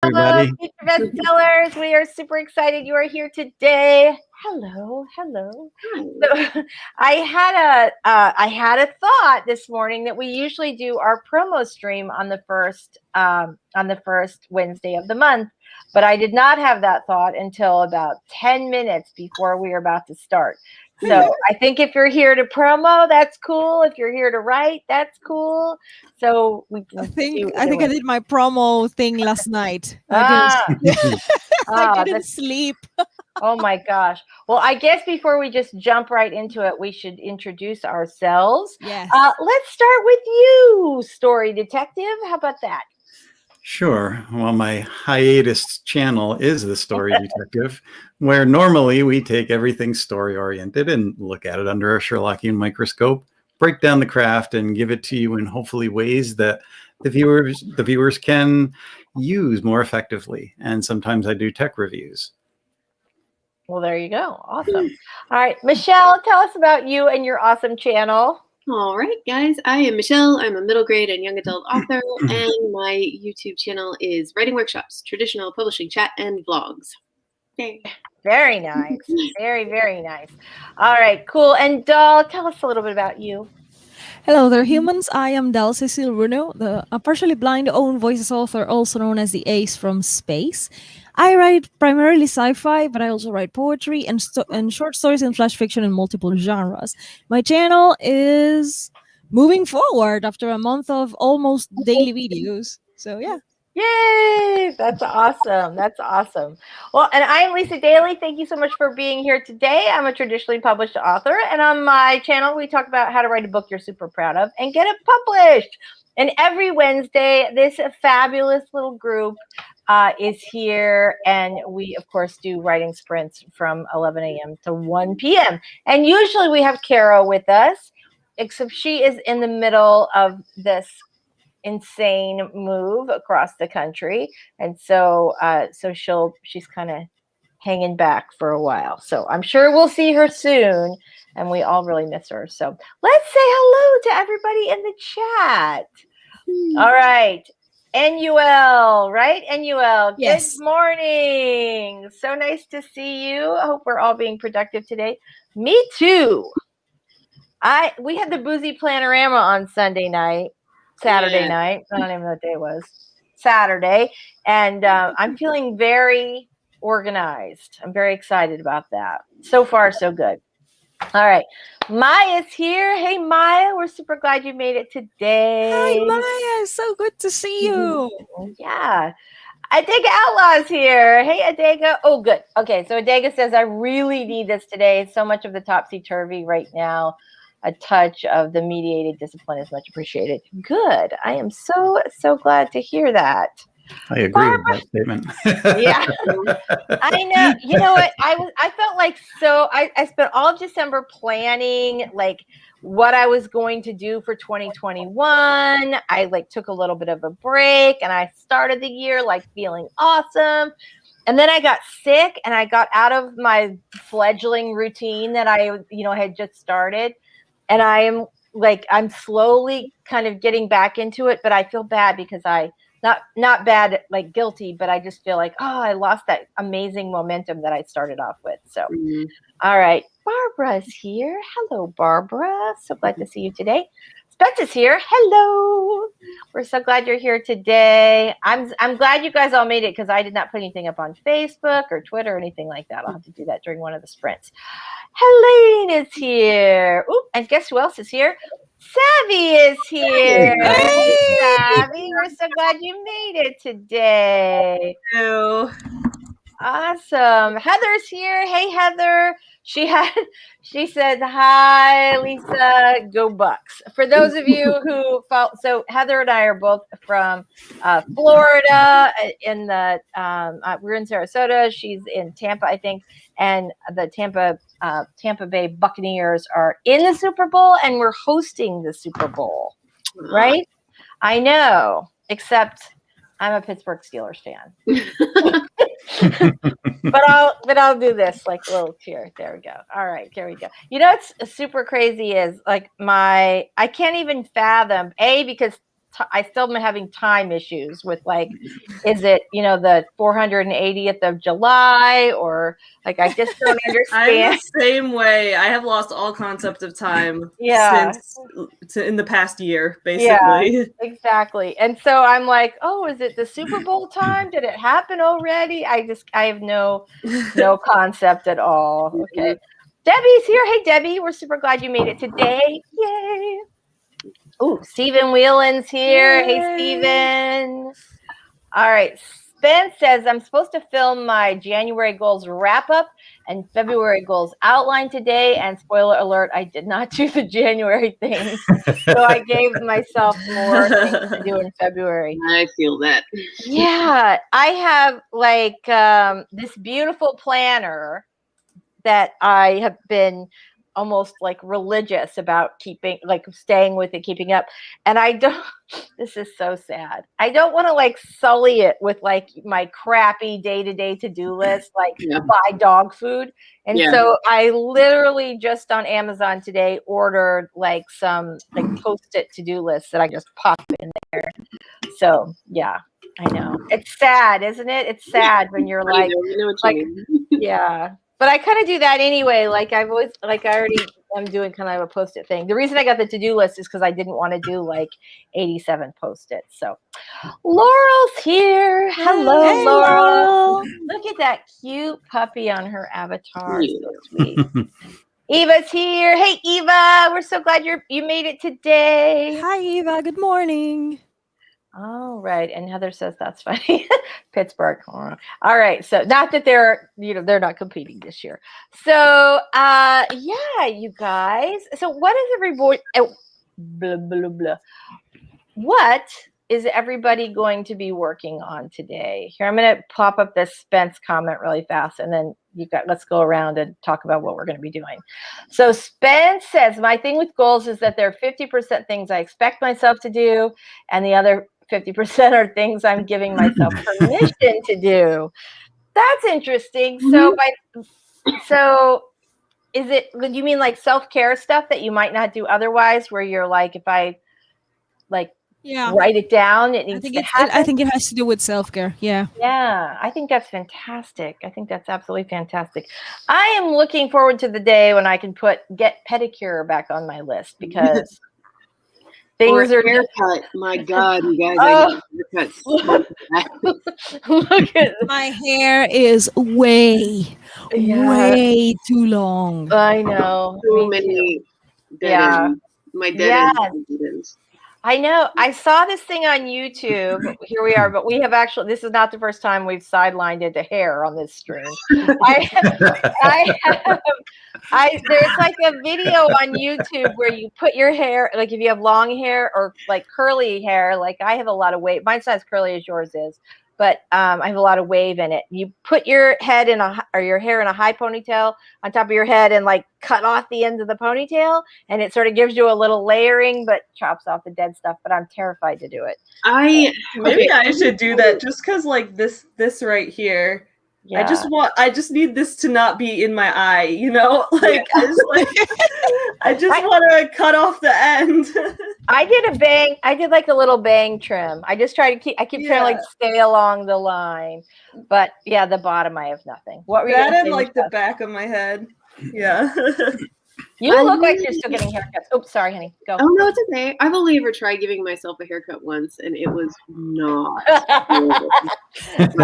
everybody. Future Bestsellers. We are super excited you are here today. Hello. So, I had a thought this morning that we usually do our promo stream on the first Wednesday of the month, but I did not have that thought until about 10 minutes before we were about to start. So I think if you're here to promo, that's cool. If you're here to write, that's cool. So we can I think I did my promo thing last night. I didn't sleep. Oh my gosh. Well, I guess before we just jump right into it, we should introduce ourselves. Yes. Let's start with you, Story Detective. How about that? Sure. Well, my hiatus channel is the Story Detective, where normally we take everything story-oriented and look at it under a Sherlockian microscope, break down the craft, and give it to you in hopefully ways that the viewers can use more effectively. And sometimes I do tech reviews. Well, there you go. Awesome. All right, Michelle, tell us about you and your awesome channel. All right, guys. I am Michelle. I'm a middle grade and young adult author, and my YouTube channel is Writing Workshops, Traditional Publishing Chat, and Vlogs. Yay. Very nice. Very, very nice. All right, cool. And Dahl, tell us a little bit about you. Hello there, humans. I am Books Cecil Runo, a partially blind own voices author, also known as the Ace from Space. I write primarily sci-fi, but I also write poetry and short stories and flash fiction in multiple genres. My channel is moving forward after a month of almost daily videos. So yeah. Yay! That's awesome. That's awesome. Well, and I'm Lisa Daly. Thank you so much for being here today. I'm a traditionally published author, and on my channel, we talk about how to write a book you're super proud of and get it published. And every Wednesday, this fabulous little group is here, and we, of course, do writing sprints from 11 a.m. to 1 p.m. And usually we have Carrow with us, except she is in the middle of this insane move across the country, and so she's kind of hanging back for a while. So I'm sure we'll see her soon, and we all really miss her. So let's say hello to everybody in the chat. All right, NUL, right? NUL. Yes. Good morning. So nice to see you. I hope we're all being productive today. Me too. We had the Boozy Planorama on Saturday night. I don't even know what day it was. Saturday. And I'm feeling very organized. I'm very excited about that. So far, so good. All right. Maya's here. Hey, Maya. We're super glad you made it today. Hi, Maya. So good to see you. Yeah. Adega Outlaw's here. Hey, Adega. Oh, good. Okay. So Adega says, I really need this today. So much of the topsy-turvy right now. A touch of the mediated discipline is much appreciated. Good. I am so glad to hear that. I agree with that statement. Yeah, I know. You know what? I felt like I spent all of December planning like what I was going to do for 2021. I took a little bit of a break, and I started the year feeling awesome. And then I got sick, and I got out of my fledgling routine that I had just started. And I'm slowly kind of getting back into it, but I feel bad because not bad, guilty, but I just feel like, I lost that amazing momentum that I started off with. So, All right, Barbara's here. Hello, Barbara. So glad to see you today. Spencer's here. Hello. We're so glad you're here today. I'm glad you guys all made it because I did not put anything up on Facebook or Twitter or anything like that. I'll have to do that during one of the sprints. Helene is here. Ooh, and guess who else is here? Savvy is here. Hey, Savvy. We're so glad you made it today. Hello. Awesome. Heather's here. Hey, Heather. She said, hi, Lisa, go Bucks. For those of you who follow, so Heather and I are both from Florida. We're in Sarasota. She's in Tampa, I think. And the Tampa Bay Buccaneers are in the Super Bowl, and we're hosting the Super Bowl, right? I know, except I'm a Pittsburgh Steelers fan. but I'll do this a little cheer. There we go. All right, here we go. What's super crazy is I can't even fathom because I still am having time issues with like, is it, you know, the 480th of July, or like, I just don't I'm understand. the same way. I have lost all concept of time Yeah. in the past year, basically. Yeah, exactly. And so I'm like, oh, is it the Super Bowl time? Did it happen already? I have no concept at all. Okay. Debbie's here. Hey, Debbie, we're super glad you made it today. Yay. Ooh, Stephen Whelan's here. Yay. Hey, Stephen. All right. Spence says, I'm supposed to film my January goals wrap up and February goals outline today. And spoiler alert, I did not do the January things. So I gave myself more things to do in February. I feel that. Yeah. I have like this beautiful planner that I have been almost like religious about keeping, like staying with it, keeping up. And I don't, this is so sad. I don't want to like sully it with like my crappy day-to-day to-do list, like buy dog food. And so I literally just on Amazon today ordered like some like post-it to-do lists that I just pop in there. So yeah, I know. It's sad, isn't it? It's sad when you're like, yeah. But I kind of do that anyway. Like I've always, like I already am doing kind of a post-it thing. The reason I got the to-do list is because I didn't want to do like 87 post-its. So Laurel's here. Hello, Hey, Laurel. Look at that cute puppy on her avatar. So sweet. Eva's here. Hey, Eva. We're so glad you made it today. Hi, Eva. Good morning. All right. And Heather says that's funny. Pittsburgh. All right. So not that they're not competing this year. So yeah, you guys. So what is everybody blah, blah, blah. What is everybody going to be working on today? Here, I'm going to pop up this Spence comment really fast, and then let's go around and talk about what we're going to be doing. So Spence says, my thing with goals is that there are 50% things I expect myself to do, and the other 50% are things I'm giving myself permission to do. That's interesting. So is it, do you mean like self-care stuff that you might not do otherwise, where you're like, if I like write it down, it needs to happen? I think it has to do with self-care. Yeah. Yeah, I think that's fantastic. I think that's absolutely fantastic. I am looking forward to the day when I can get pedicure back on my list, because things are haircut. My God, you guys! I need haircuts. Look at my hair is way too long. I know. So many dead ends. My dead ends. I know. I saw this thing on YouTube. Here we are, but we have actually, this is not the first time we've sidelined into hair on this stream. There's like a video on YouTube where you put your hair, like if you have long hair or like curly hair, like I have a lot of wave. Mine's not as curly as yours is, but I have a lot of wave in it. You put your head your hair in a high ponytail on top of your head and like cut off the ends of the ponytail, and it sort of gives you a little layering, but chops off the dead stuff. But I'm terrified to do it. Maybe I should do that just because like this right here. Yeah. I just need this to not be in my eye, you know? Like I just want to cut off the end. I did like a little bang trim. I just try to keep trying to like stay along the line. But yeah, the bottom I have nothing. What were you that and like the back of my head. Yeah. You look like you're still getting haircuts. Oops, sorry, honey. Go. Oh no, it's okay. I've only ever tried giving myself a haircut once, and it was not. It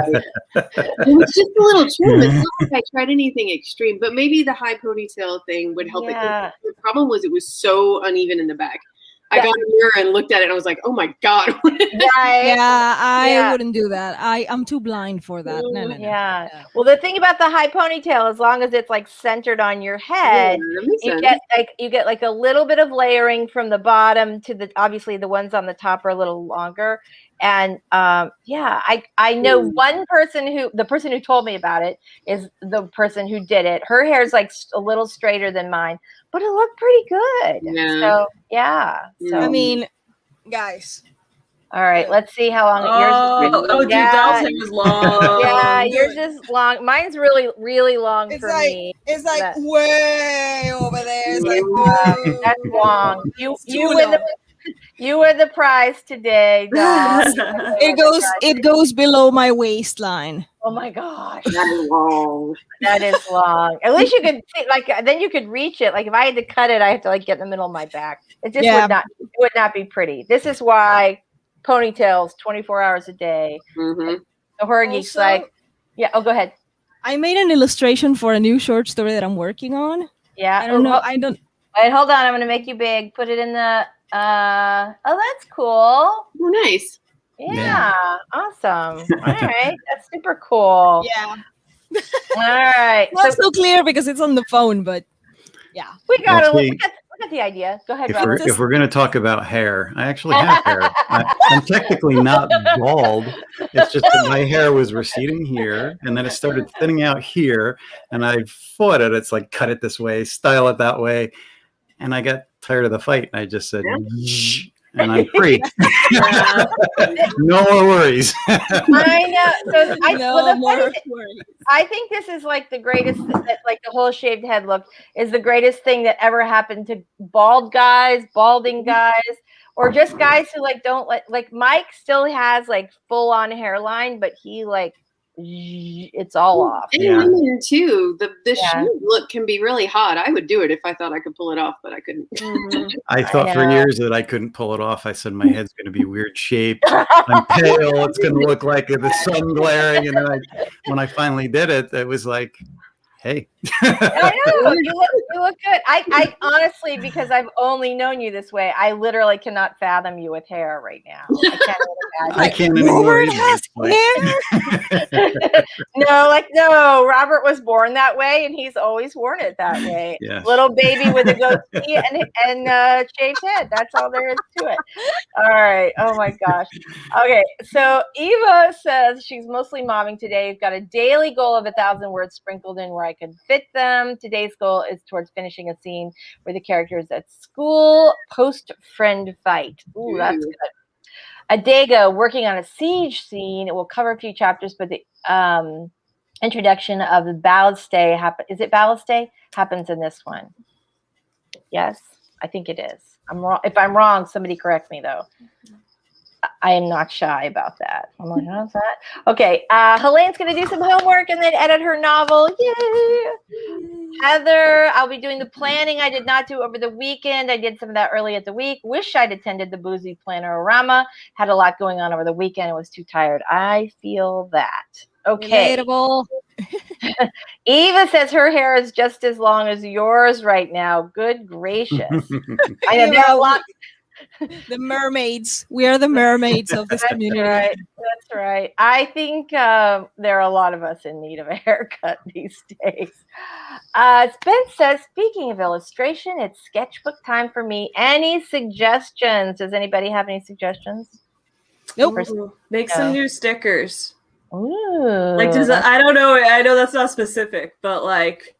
was just a little trim. It's not like I tried anything extreme, but maybe the high ponytail thing would help. Yeah. The problem was it was so uneven in the back. I got a mirror and looked at it and I was like, oh my God. I wouldn't do that. I'm too blind for that. No. Yeah. Well, the thing about the high ponytail, as long as it's like centered on your head, you get like a little bit of layering from the bottom to obviously the ones on the top are a little longer. And I know one person the person who told me about it is the person who did it. Her hair is like a little straighter than mine, but it looked pretty good. Yeah. So yeah. So I mean, guys. All right, let's see how long yours is. Dude, Del's hair is long. Yeah, yours is long. Mine's really, really long for me. It's like You were the prize today, dog. It goes below my waistline. Oh my gosh. That is long. That is long. At least you could then you could reach it. Like if I had to cut it, I have to like get in the middle of my back. It just would not be pretty. This is why ponytails 24 hours a day. Mm-hmm. The horror geeks go ahead. I made an illustration for a new short story that I'm working on. Yeah. I don't know. Wait, hold on. I'm gonna make you big. Put it in the oh, that's cool. Oh, nice. Yeah. Awesome. All right. That's super cool. Yeah. All right. Not so clear because it's on the phone, but yeah. We got we got the idea. Go ahead, Robert. If we're going to talk about hair, I actually have hair. I'm technically not bald. It's just that my hair was receding here, and then it started thinning out here, and I fought it. It's like, cut it this way, style it that way. And I got tired of the fight, and I just said, and I'm free. No more worries. I know. So worries. I think this is like the greatest, like the whole shaved head look is the greatest thing that ever happened to balding guys, or just guys who like don't like Mike still has like full on hairline, but he like it's all off. And women too. The shoe look can be really hot. I would do it if I thought I could pull it off, but I couldn't. Mm-hmm. I thought for years that I couldn't pull it off. I said my head's going to be weird shaped. I'm pale. It's going to look like the sun glaring. And then when I finally did it, it was like, hey. I know. You look good. I honestly, because I've only known you this way, I literally cannot fathom you with hair right now. I can't anymore. No, Robert was born that way, and he's always worn it that way. Yes. Little baby with a goatee and shaved head. That's all there is to it. All right. Oh my gosh. Okay. So Eva says she's mostly momming today. We've got a daily goal of 1,000 words sprinkled in where I could fit them. Today's goal is towards finishing a scene where the character is at school post-friend fight. Ooh, that's good. Adega working on a siege scene. It will cover a few chapters, but the introduction of the ballast day happens in this one. Yes, I think it is. I'm wrong. If I'm wrong, somebody correct me though. I am not shy about that. I'm like, how's that? Okay, Helene's going to do some homework and then edit her novel. Yay! Heather, I'll be doing the planning I did not do over the weekend. I did some of that early at the week. Wish I'd attended the Boozy Planner-o-rama. Had a lot going on over the weekend. I was too tired. I feel that. Okay. Relatable. Eva says her hair is just as long as yours right now. Good gracious. I know there are lots. The mermaids. We are the mermaids of this community. Right. That's right. I think there are a lot of us in need of a haircut these days. Spence says, speaking of illustration, it's sketchbook time for me. Any suggestions? Does anybody have any suggestions? Nope. Make some new stickers. Ooh. Like, I don't know. I know that's not specific, but like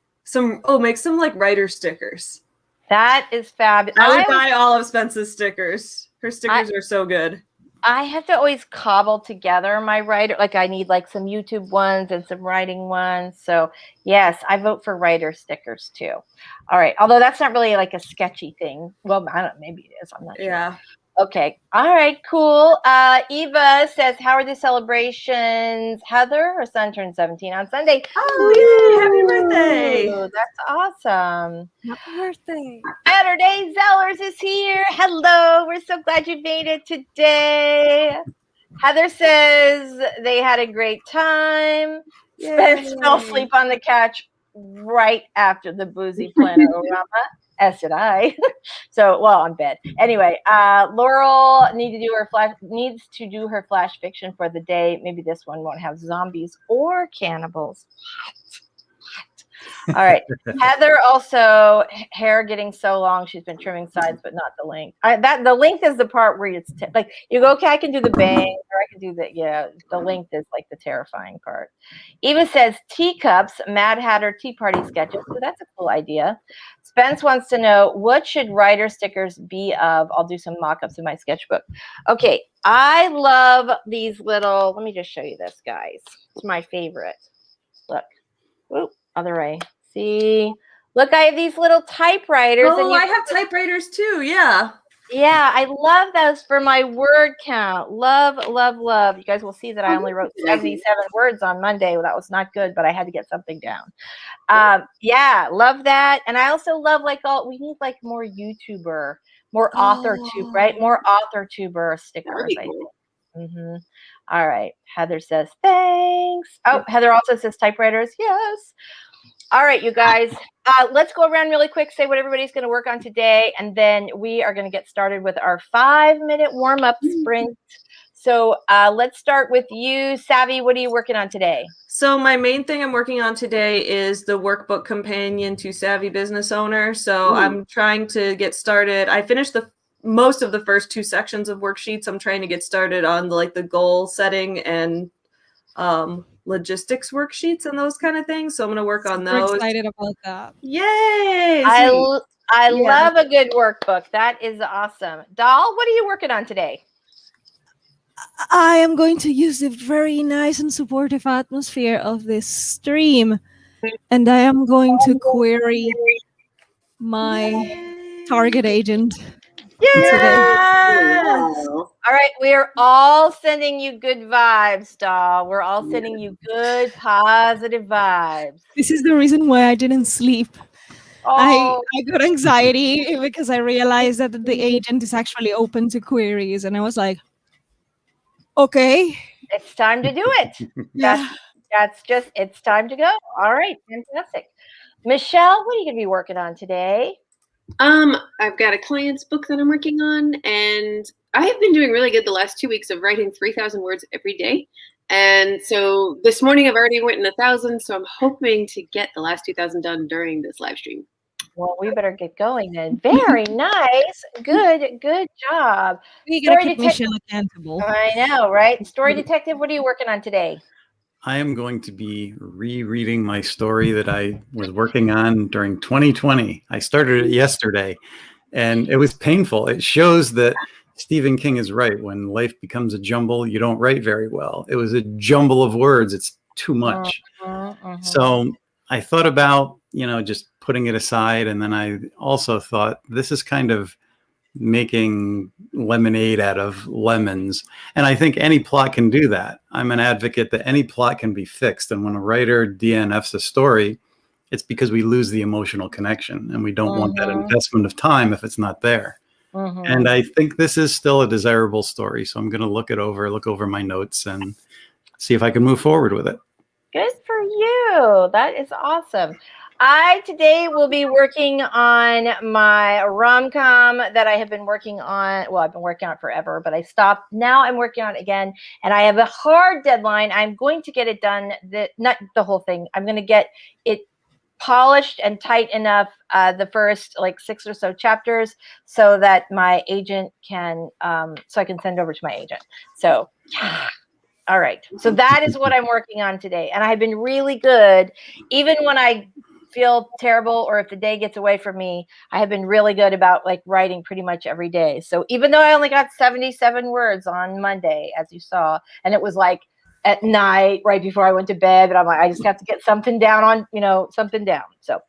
make some like writer stickers. That is fabulous. I would buy all of Spence's stickers. Her stickers are so good. I have to always cobble together my writer. Like I need like some YouTube ones and some writing ones. So yes, I vote for writer stickers too. All right. Although that's not really like a sketchy thing. Well, I don't know. Maybe it is. I'm not sure. Yeah. Okay. All right. Cool. Eva says, how are the celebrations? Heather, her son turned 17 on Sunday. Oh, yay. Happy birthday. That's awesome. Happy birthday. Saturday Zellers is here. Hello. We're so glad you made it today. Heather says they had a great time. Spence fell asleep on the couch right after the Boozy Planner-o-rama. As did I. On bed. Anyway, Laurel needs to do her flash fiction for the day. Maybe this one won't have zombies or cannibals. All right. Heather also, hair getting so long, she's been trimming sides, but not the length. The length is the part where it's like you go, okay, I can do the bang, or I can do the, the length is like the terrifying part. Eva says teacups, Mad Hatter Tea Party sketches. So that's a cool idea. Spence wants to know, what should writer stickers be of? I'll do some mock-ups in my sketchbook. Okay, I love these little, let me just show you this, guys. It's my favorite. Look. Whoop, other way. See? Look, I have these little typewriters. Oh, I have typewriters too, yeah. Yeah, I love those for my word count. Love, love, love. You guys will see that I only wrote 77 words on Monday. Well, that was not good, but I had to get something down. Yeah, love that. And I also love we need like more YouTuber, more AuthorTube, right? More AuthorTuber stickers, I Cool. think. All right. Heather says, thanks. Oh, Heather also says typewriters. Yes. All right, you guys, let's go around really quick, say what everybody's going to work on today, and then we are going to get started with our 5-minute warm-up sprint. So let's start with you, Savvy. What are you working on today? So my main thing I'm working on today is the workbook companion to Savvy Business Owner. So I'm trying to get started. I finished most of the first 2 sections of worksheets. I'm trying to get started on the goal setting and logistics worksheets and those kind of things. So I'm going to work on those. Excited about that. Yay! I love a good workbook. That is awesome. Dahl, what are you working on today? I am going to use the very nice and supportive atmosphere of this stream, and I am going to query my target agent today. Yes! All right, we're all sending you good vibes, Dahl. We're all sending you good, positive vibes. This is the reason why I didn't sleep. I got anxiety because I realized that the agent is actually open to queries, and I was like, okay, it's time to do it. It's time to go. All right, fantastic. Michelle, what are you going to be working on today? I've got a client's book that I'm working on, and I have been doing really good the last 2 weeks of writing 3,000 words every day. And so this morning I've already written 1,000, so I'm hoping to get the last 2,000 done during this live stream. Well, we better get going then. Very nice. Good job. we gotta keep Michelle accountable. I know, right? Story Detective, what are you working on today? I am going to be rereading my story that I was working on during 2020. I started it yesterday, and it was painful. It shows that Stephen King is right. When life becomes a jumble, you don't write very well. It was a jumble of words. It's too much. So I thought about, just putting it aside. And then I also thought, this is kind of making lemonade out of lemons. And I think any plot can do that. I'm an advocate that any plot can be fixed. And when a writer DNFs a story, it's because we lose the emotional connection, and we don't want that investment of time if it's not there. And I think this is still a desirable story. So I'm going to look over my notes and see if I can move forward with it. Good for you. That is awesome. I today will be working on my rom-com that I have been working on. Well, I've been working on it forever, but I stopped. Now I'm working on it again, and I have a hard deadline. I'm going to get it done. Not the whole thing. I'm going to get it polished and tight enough, the first 6 or so chapters, so that my agent can, so I can send over to my agent. So, yeah. All right. So that is what I'm working on today. And I've been really good. Even when I feel terrible or if the day gets away from me, I have been really good about writing pretty much every day. So even though I only got 77 words on Monday, as you saw, and it was at night, right before I went to bed, but I'm like, I just have to get something down on, something down. So,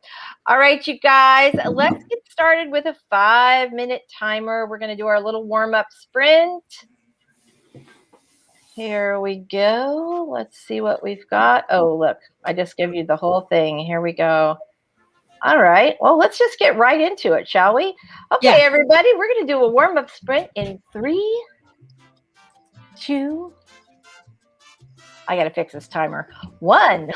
all right, you guys, let's get started with a 5-minute timer. We're going to do our little warm-up sprint. Here we go. Let's see what we've got. Oh, look, I just gave you the whole thing. Here we go. All right. Well, let's just get right into it, shall we? Okay, everybody, we're going to do a warm-up sprint in 3, 2, I got to fix this timer. 1.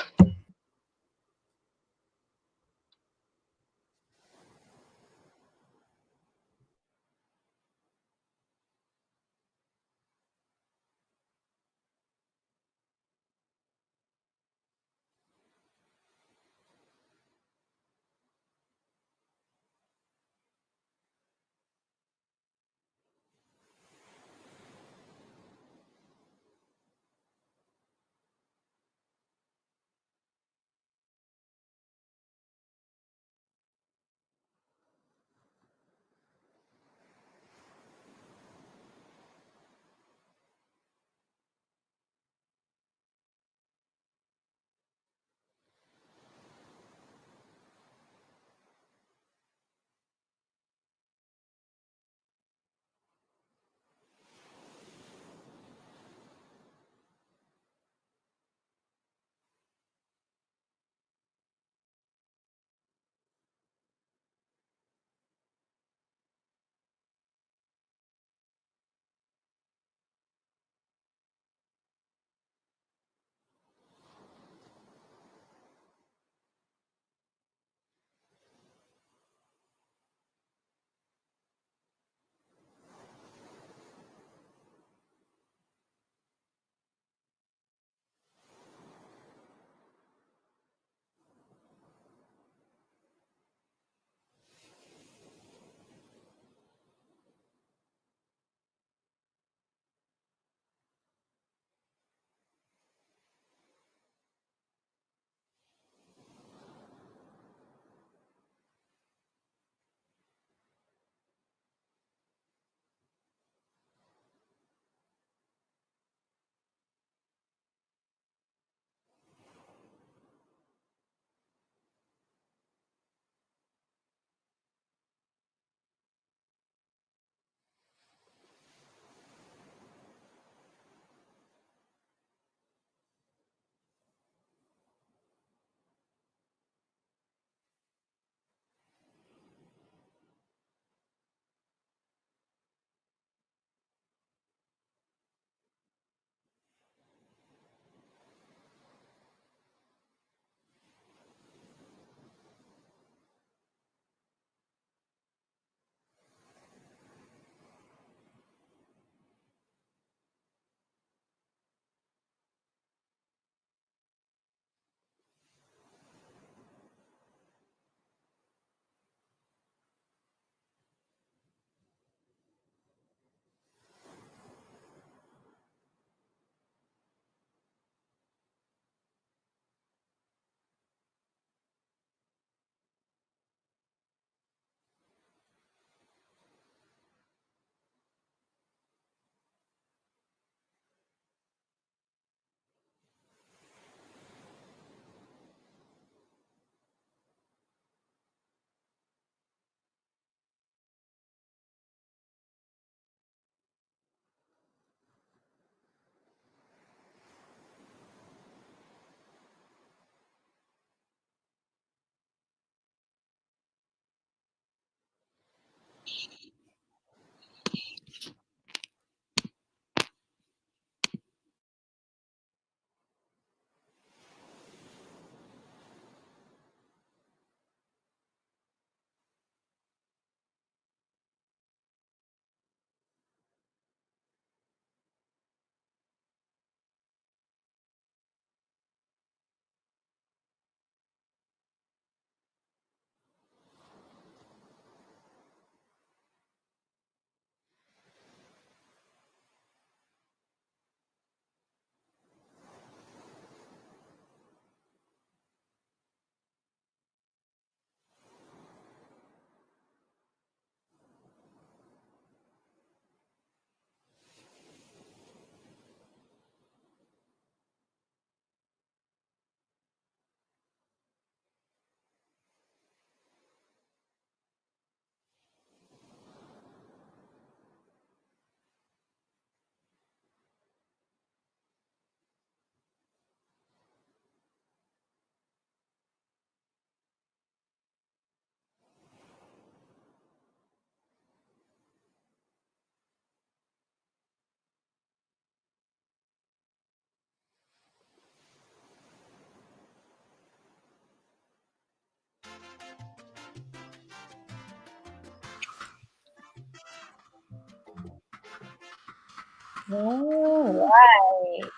All right.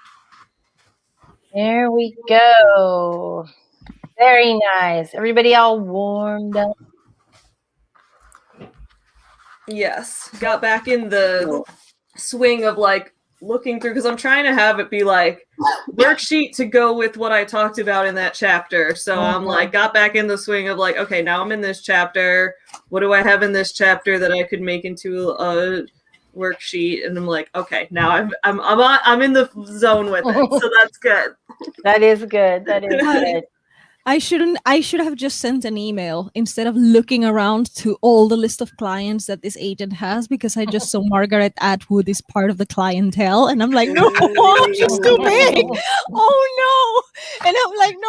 There we go. Very nice. Everybody all warmed up. Yes. Got back in the swing of like looking through, because I'm trying to have it be like worksheet to go with what I talked about in that chapter. So I'm like, got back in the swing of like, okay, now I'm in this chapter. What do I have in this chapter that I could make into a worksheet? And I'm like, okay, now I'm in the zone with it. So that's good. That is good. That is good. I should have just sent an email instead of looking around to all the list of clients that this agent has, because I just saw Margaret Atwood is part of the clientele, and I'm like, no, she's too big. Oh no. And I'm like, no,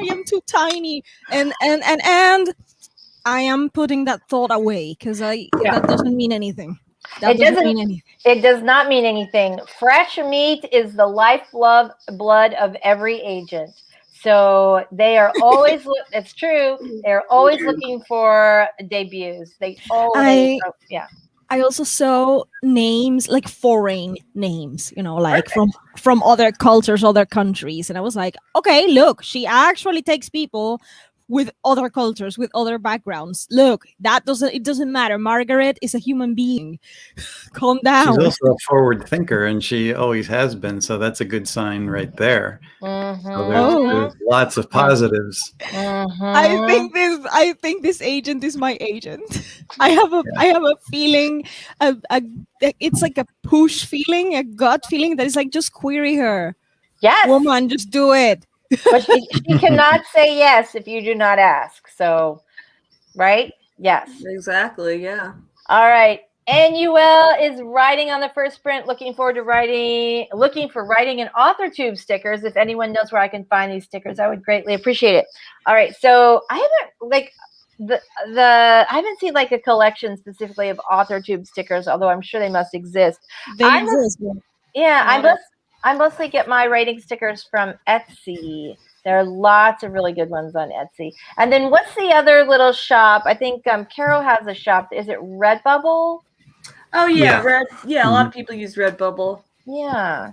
I am too tiny. And I am putting that thought away, because that doesn't mean anything. That doesn't mean anything. It does not mean anything. Fresh meat is the lifeblood of every agent. So they are always, it's true, they're always looking for debuts. They always, I also saw names, like foreign names, like from other cultures, other countries. And I was like, okay, look, she actually takes people with other cultures, with other backgrounds. Look, it doesn't matter. Margaret is a human being. Calm down. She's also a forward thinker, and she always has been. So that's a good sign right there. So there's lots of positives. I think this agent is my agent. I have a feeling, it's like a push feeling, a gut feeling that is like, just query her. Yes, woman, just do it. But she cannot say yes if you do not ask. So, right? Yes. Exactly. Yeah. All right. NUL is writing on the first sprint. Looking for writing and AuthorTube stickers. If anyone knows where I can find these stickers, I would greatly appreciate it. All right. So I haven't seen like a collection specifically of AuthorTube stickers, although I'm sure they must exist. They exist. I mostly get my writing stickers from Etsy. There are lots of really good ones on Etsy. And then what's the other little shop? I think Carrow has a shop. Is it Redbubble? Oh, yeah. A lot of people use Redbubble. Yeah.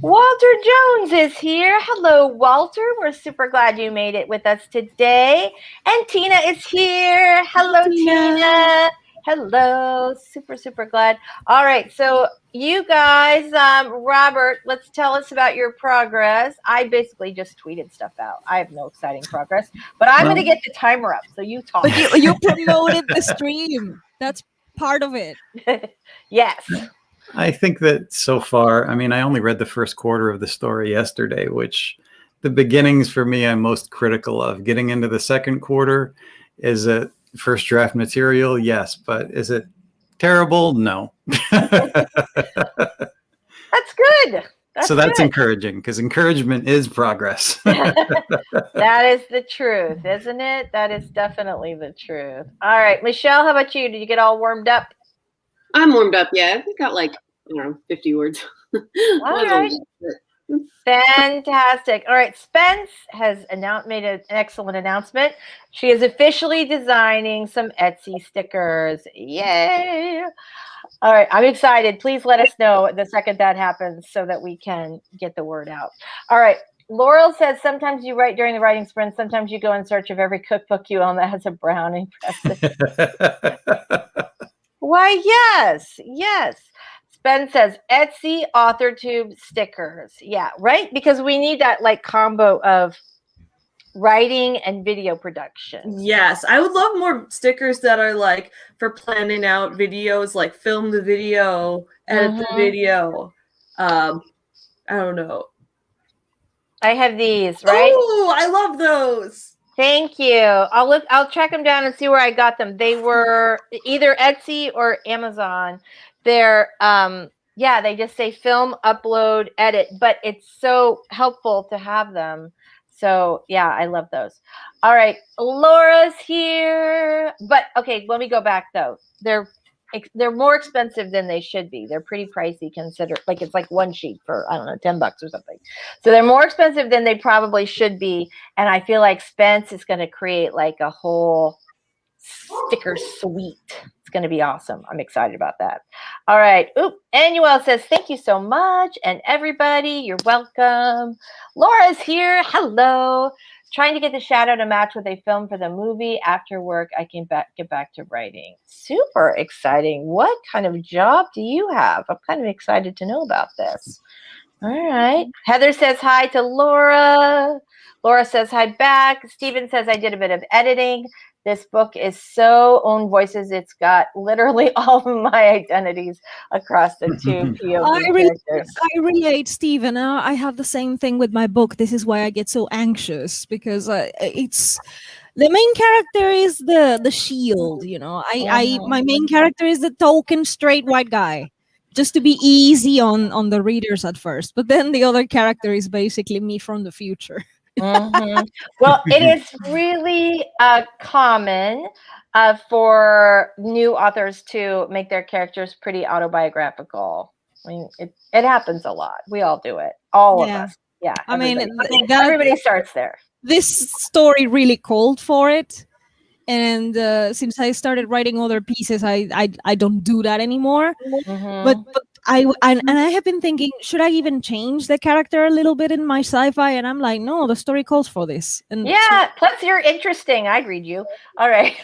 Walter Jones is here. Hello, Walter. We're super glad you made it with us today. And Tina is here. Hello, Tina. Hello. Super glad. All right. So you guys, Robert, let's tell us about your progress. I basically just tweeted stuff out. I have no exciting progress, but I'm going to get the timer up. So you talk. But you promoted the stream. That's part of it. Yes. I think that so far, I mean, I only read the first quarter of the story yesterday, which the beginnings for me, I'm most critical of. Getting into the second quarter, is it first draft material? Yes. But is it terrible? No. That's good. That's encouraging, because encouragement is progress. That is the truth, isn't it? That is definitely the truth. All right. Michelle, how about you? Did you get all warmed up? I'm warmed up. Yeah. I've got like, 50 words. All right. Fantastic. All right. Spence has made an excellent announcement. She is officially designing some Etsy stickers. Yay. All right. I'm excited. Please let us know the second that happens so that we can get the word out. All right. Laurel says, sometimes you write during the writing sprint. Sometimes you go in search of every cookbook you own that has a brownie press. Why, yes. Spence says Etsy AuthorTube stickers. Yeah, right? Because we need that like combo of writing and video production. Yes, I would love more stickers that are like for planning out videos, like film the video, edit the video. I don't know. I have these, right? Oh, I love those. Thank you. I'll track them down and see where I got them. They were either Etsy or Amazon. They're they just say film, upload, edit, but it's so helpful to have them. So yeah, I love those. All right, Laura's here. But okay, let me go back though. They're more expensive than they should be. They're pretty pricey considered. Like it's like one sheet for, I don't know, $10 or something. So they're more expensive than they probably should be. And I feel like Spence is going to create like a whole sticker suite. It's going to be awesome. I'm excited about that. All right. Oop. Annuel says, thank you so much. And everybody, you're welcome. Laura's here. Hello. Trying to get the shadow to match what they filmed for the movie. After work, I can get back to writing. Super exciting. What kind of job do you have? I'm kind of excited to know about this. All right. Heather says hi to Laura. Laura says hi back. Stephen says I did a bit of editing. This book is so own voices. It's got literally all of my identities across the two POV characters. I relate, Stephen. I have the same thing with my book. This is why I get so anxious, because it's the main character is the shield. You know, my main character is the token straight white guy, just to be easy on the readers at first. But then the other character is basically me from the future. Well, it is really common for new authors to make their characters pretty autobiographical. I mean, it happens a lot. We all do it. All of us. Yeah. I mean, everybody starts there. This story really called for it. And since I started writing other pieces, I don't do that anymore. But I have been thinking, should I even change the character a little bit in my sci-fi? And I'm like, no, the story calls for this. And yeah, plus you're interesting. I'd read you. All right.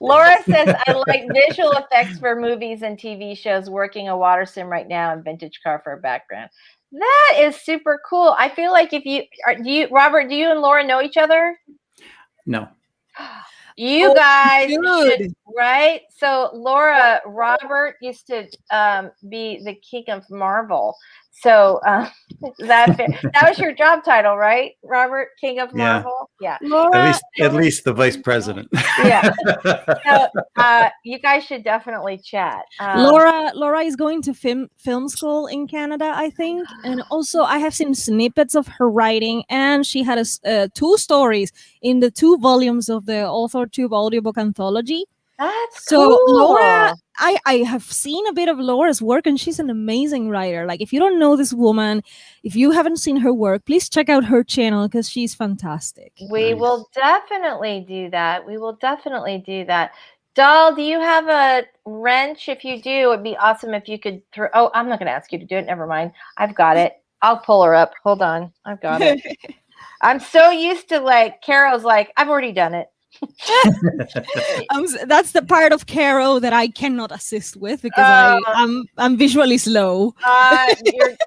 Laura says, I like visual effects for movies and TV shows, working a water sim right now and vintage car for a background. That is super cool. I feel like Robert, do you and Laura know each other? No. You guys should, right? So Laura, Robert used to be the king of Marvel. So that was your job title, right, Robert? King of Marvel. Yeah. Laura, at least the vice president. Yeah. So you guys should definitely chat. Laura is going to film school in Canada, I think, and also I have seen snippets of her writing, and she had 2 stories in the 2 volumes of the AUTHORTUBE audiobook anthology. That's so cool. Laura, I have seen a bit of Laura's work, and she's an amazing writer. Like, if you don't know this woman, if you haven't seen her work, please check out her channel because she's fantastic. We will definitely do that. We will definitely do that. Doll, do you have a wrench? If you do, it'd be awesome if you could throw. Oh, I'm not going to ask you to do it. Never mind. I've got it. I'll pull her up. Hold on. I've got it. I'm so used to, like, Carol's like, I've already done it. That's the part of Carrow that I cannot assist with because I'm visually slow.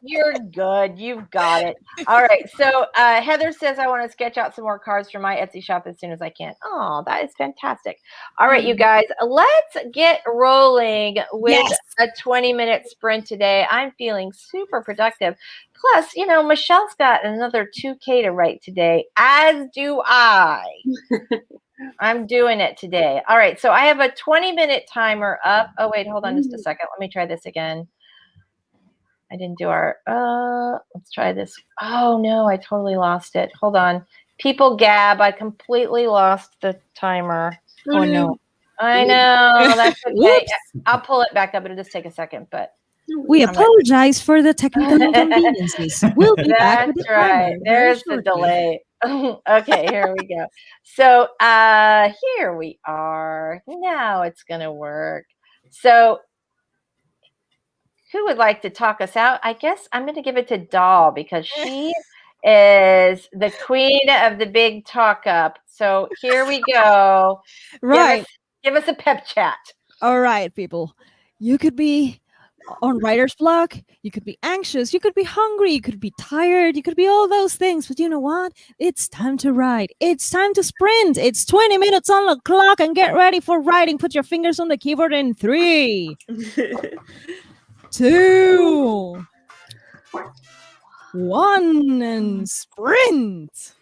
You're good. You've got it. All right. So Heather says I want to sketch out some more cards for my Etsy shop as soon as I can. Oh, that is fantastic. All right, you guys, let's get rolling with a 20-minute sprint today. I'm feeling super productive. Plus, you know, Michelle's got another 2K to write today, as do I. I'm doing it today. All right. So I have a 20-minute timer up. Oh, wait, hold on just a second. Let me try this again. I didn't do our, let's try this. Oh, no, I totally lost it. Hold on. People gab. I completely lost the timer. Oh, no. I know. That's okay. I'll pull it back up. It'll just take a second, but. We apologize for the technical inconveniences. We'll be back with the timer. That's right. There's the delay. Okay, here we go. So here we are. Now it's going to work. So who would like to talk us out? I guess I'm going to give it to Doll because she is the queen of the big talk up. So here we go. Right. Give us a pep chat. All right, people. You could be on writer's block, you could be anxious, you could be hungry, you could be tired, you could be all those things, but you know what? It's time to write. It's time to sprint. It's 20 minutes on the clock and get ready for writing. Put your fingers on the keyboard in 3, 2, 1, and sprint.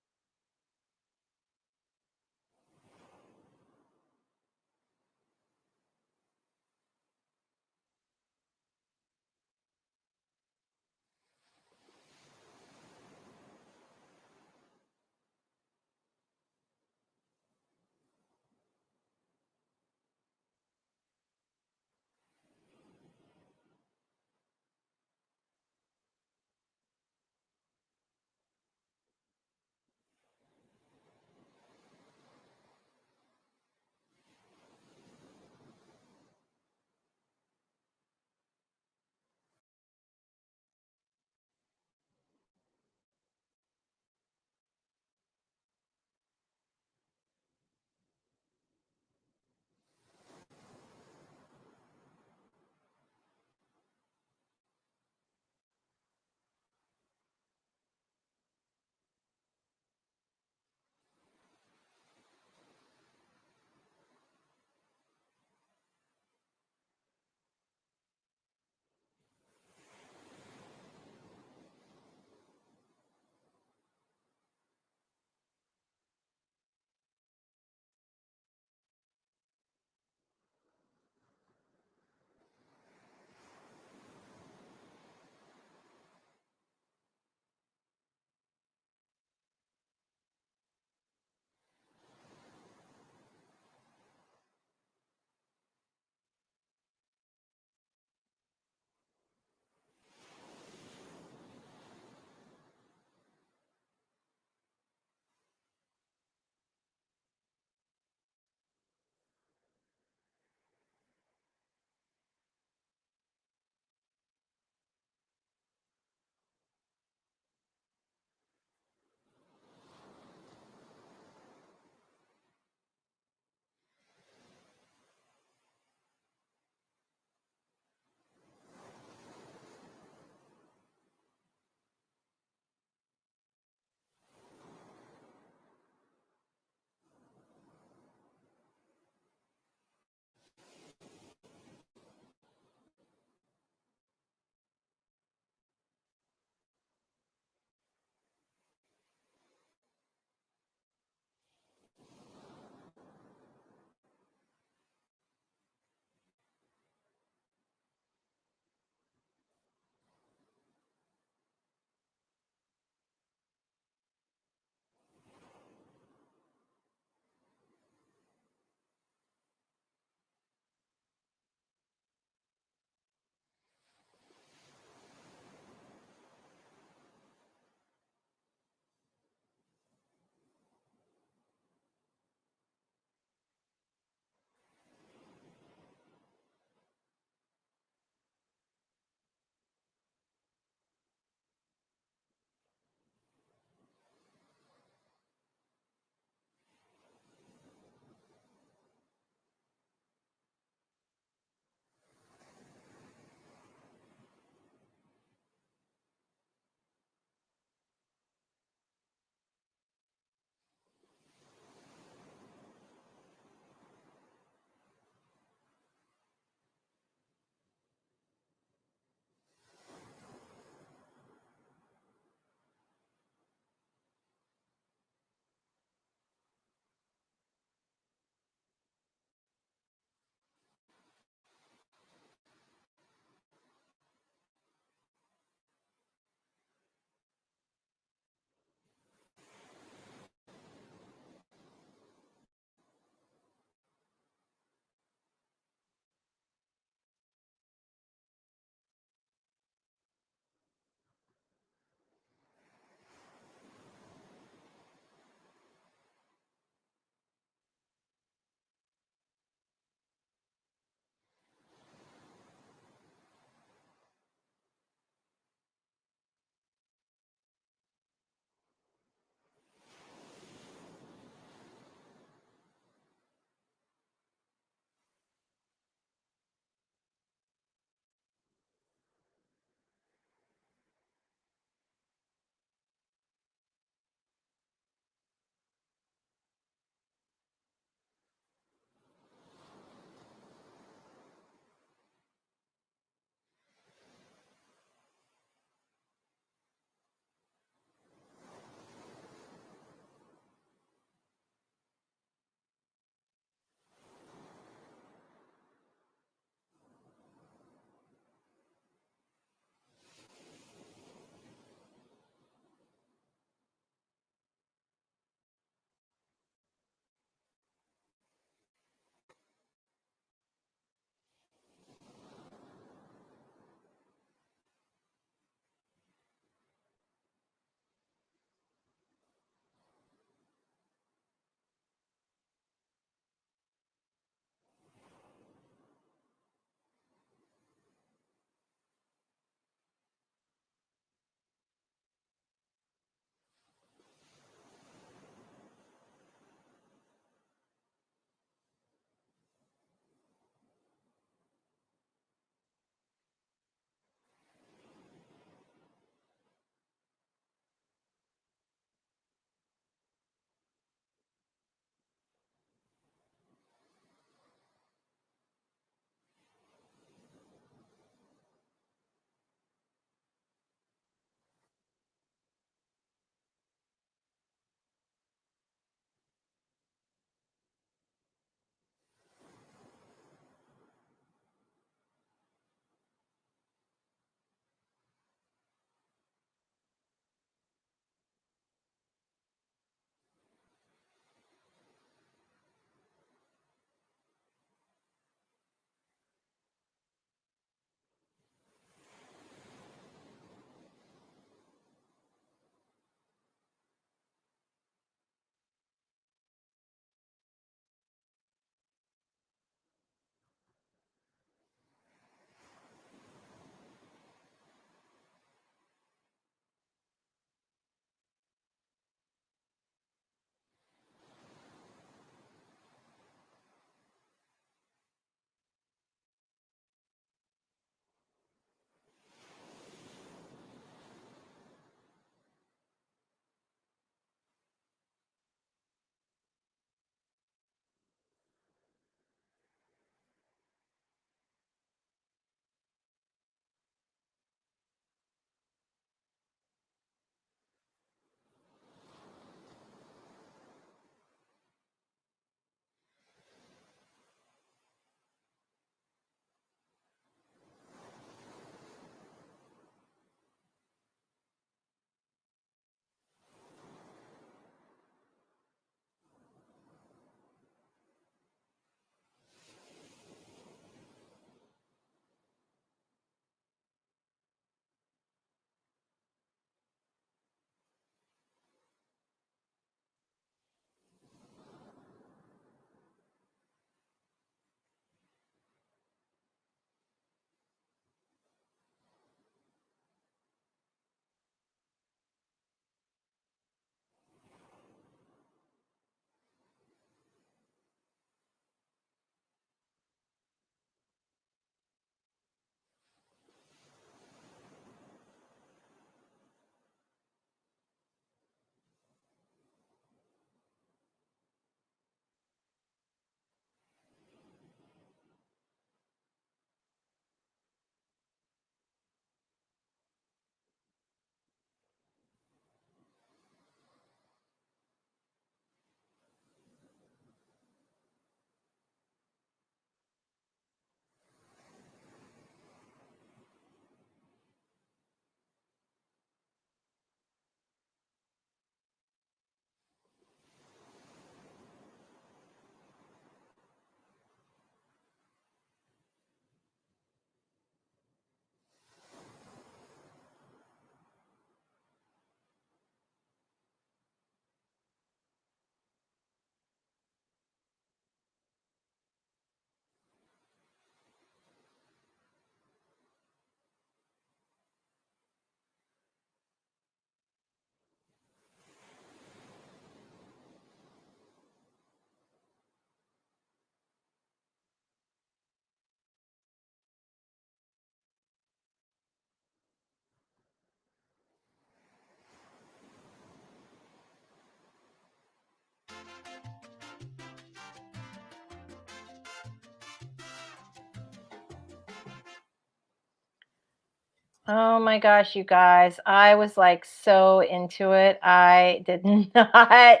Oh my gosh, you guys. I was like so into it. I did not.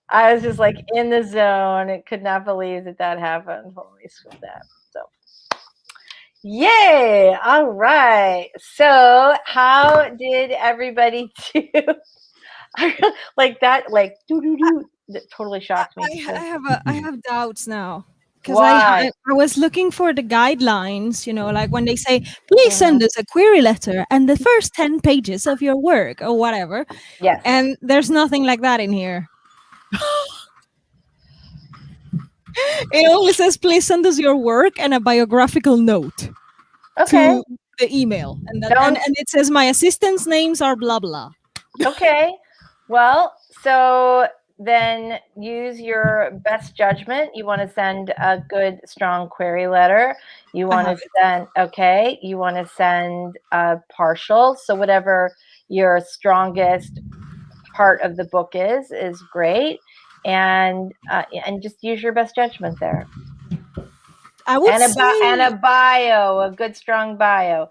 I was just like in the zone. I could not believe that happened. Holy snap. So, yay. All right. So, how did everybody do? Like that, like doo-doo-doo. That totally shocked me. I have doubts now. Because Why? I was looking for the guidelines, like when they say, please send us a query letter and the first 10 pages of your work or whatever. Yes. And there's nothing like that in here. It only says, please send us your work and a biographical note Okay. to the email. And it says, my assistants' names are blah, blah. Okay. Well, so then use your best judgment. You want to send a good, strong query letter. You want to send, you want to send a partial. So whatever your strongest part of the book is great. And just use your best judgment there. I would say... And a bio, a good, strong bio.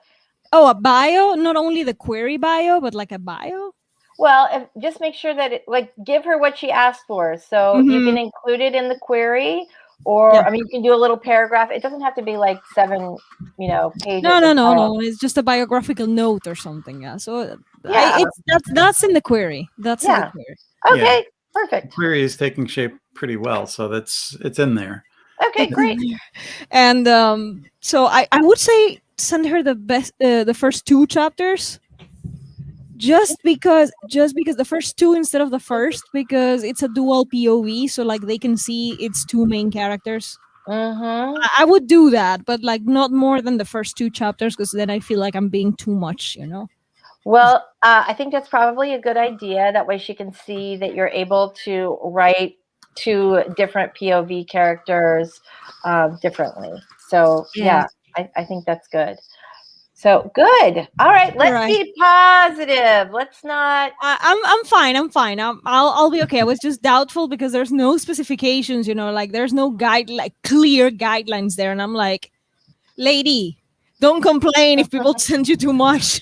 Oh, a bio? Not only the query bio, but like a bio? Well, just make sure that give her what she asked for. So you can include it in the query, or I mean, you can do a little paragraph. It doesn't have to be like 7, pages. No. It's just a biographical note or something. Yeah. So that's in the query. That's in the query. Okay, perfect. The query is taking shape pretty well, so it's in there. Okay, great. And so I would say send her the first 2 chapters. Just because the first 2 instead of the first, because it's a dual POV, so like they can see its 2 main characters. I would do that, but like not more than the first 2 chapters, because then I feel like I'm being too much, Well, I think that's probably a good idea. That way she can see that you're able to write 2 different POV characters differently. So yeah, I think that's good. So good. All right, let's be positive. Let's not. I'm fine. I'll be okay. I was just doubtful because there's no specifications. Like there's no clear guidelines there, and I'm like, lady, don't complain if people send you too much.